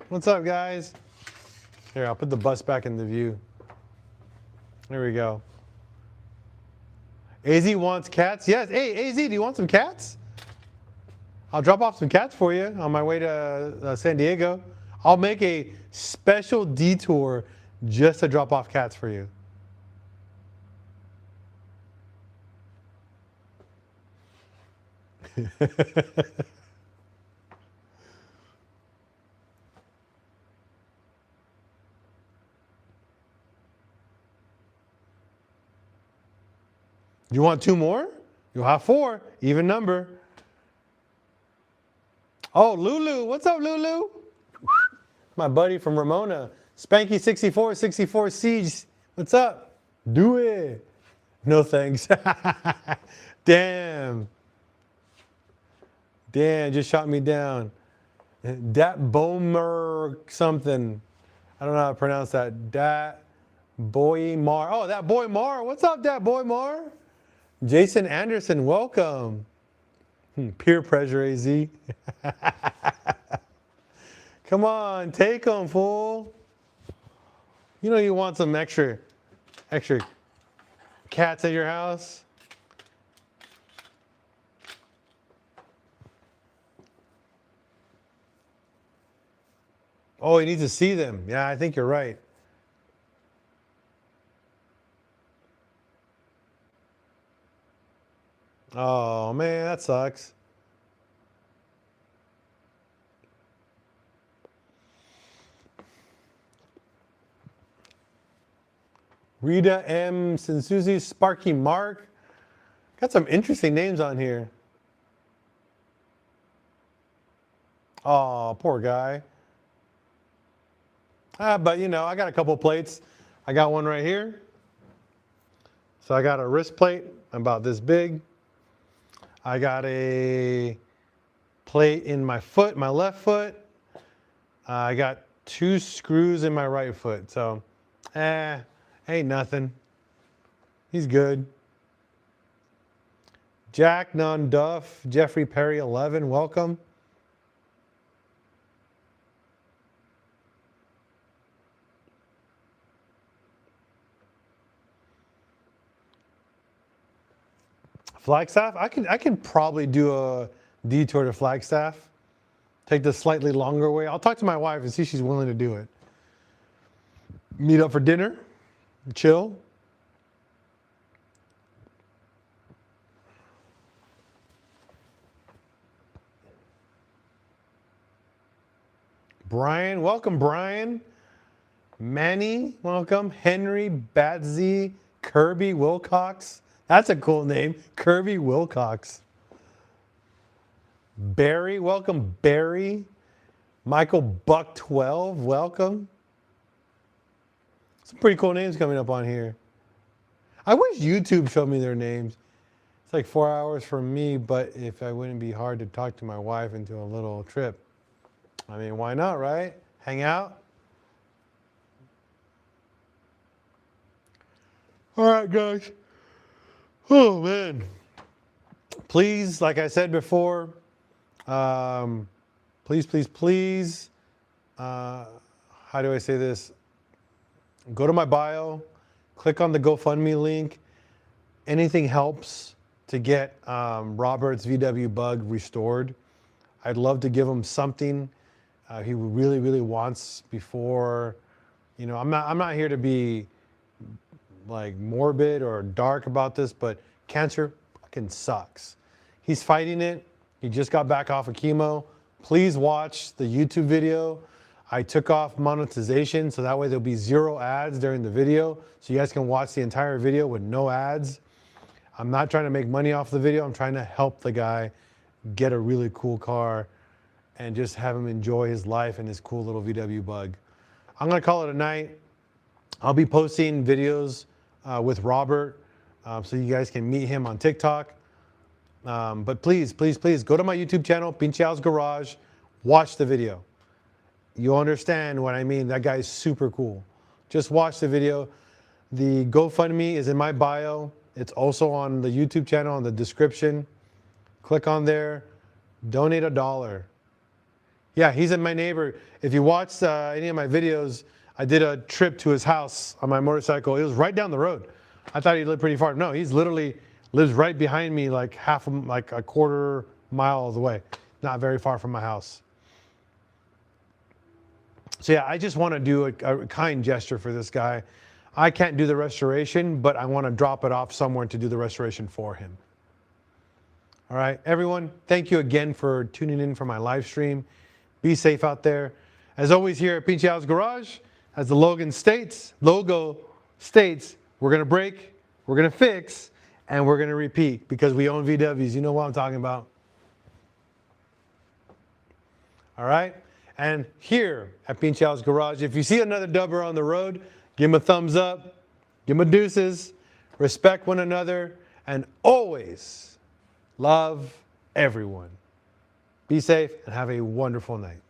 What's up, guys? Here, I'll put the bus back in the view. There we go. AZ wants cats. Yes. Hey, AZ, do you want some cats? I'll drop off some cats for you on my way to San Diego. I'll make a special detour just to drop off cats for you. You want 2 more? You'll have 4. Even number. Oh, Lulu. What's up, Lulu? My buddy from Ramona. Spanky64, 64 Siege. What's up? Do it. No thanks. Damn. Damn, just shot me down. Dat Bomer something. I don't know how to pronounce that. Dat Boy Mar. Oh, that boy Mar. What's up, that boy Mar? Jason Anderson, welcome. Peer pressure, AZ. Come on, take them, fool. You know you want some extra cats at your house. Oh, you need to see them. Yeah, I think you're right. Oh, man, that sucks. Rita M. Sensuzi, Sparky Mark. Got some interesting names on here. Oh, poor guy. But, you know, I got a couple plates. I got one right here. So I got a wrist plate about this big. I got a plate in my foot, my left foot. I got 2 screws in my right foot. So, ain't nothing. He's good. Jack Non-Duff, Jeffrey Perry 11, welcome. Flagstaff? I can probably do a detour to Flagstaff. Take the slightly longer way. I'll talk to my wife and see if she's willing to do it. Meet up for dinner. Chill. Brian, welcome, Brian. Manny, welcome. Henry, Batsy, Kirby Wilcox. That's a cool name, Kirby Wilcox. Barry, welcome, Barry. Michael Buck 12, welcome. Some pretty cool names coming up on here. I wish YouTube showed me their names. It's like 4 hours for me, but if I wouldn't be hard to talk to my wife into a little trip. I mean, why not, right? Hang out. All right, guys. Oh, man. Please, like I said before, please, please, please, how do I say this? Go to my bio, click on the GoFundMe link. Anything helps to get Robert's VW Bug restored. I'd love to give him something he really, really wants before, you know, I'm not here to be like morbid or dark about this, but cancer fucking sucks. He's fighting it. He just got back off of chemo. Please watch the YouTube video. I took off monetization, so that way there'll be 0 ads during the video. So you guys can watch the entire video with no ads. I'm not trying to make money off the video. I'm trying to help the guy get a really cool car and just have him enjoy his life and his cool little VW Bug. I'm gonna call it a night. I'll be posting videos with Robert so you guys can meet him on TikTok. But please, please, please go to my YouTube channel, PincheAls Garage, watch the video. You'll understand what I mean. That guy is super cool. Just watch the video. The GoFundMe is in my bio. It's also on the YouTube channel in the description. Click on there, donate $1. Yeah, he's my neighbor. If you watched any of my videos, I did a trip to his house on my motorcycle. It was right down the road. I thought he lived pretty far. No, he's literally lives right behind me, like a quarter mile away. Not very far from my house. So yeah, I just want to do a kind gesture for this guy. I can't do the restoration, but I want to drop it off somewhere to do the restoration for him. All right, everyone, thank you again for tuning in for my live stream. Be safe out there. As always here at PincheAls Garage, as the logo states, we're going to break, we're going to fix, and we're going to repeat because we own VWs. You know what I'm talking about. All right? And here at PincheAls Garage, if you see another dubber on the road, give him a thumbs up, give him a deuces, respect one another, and always love everyone. Be safe and have a wonderful night.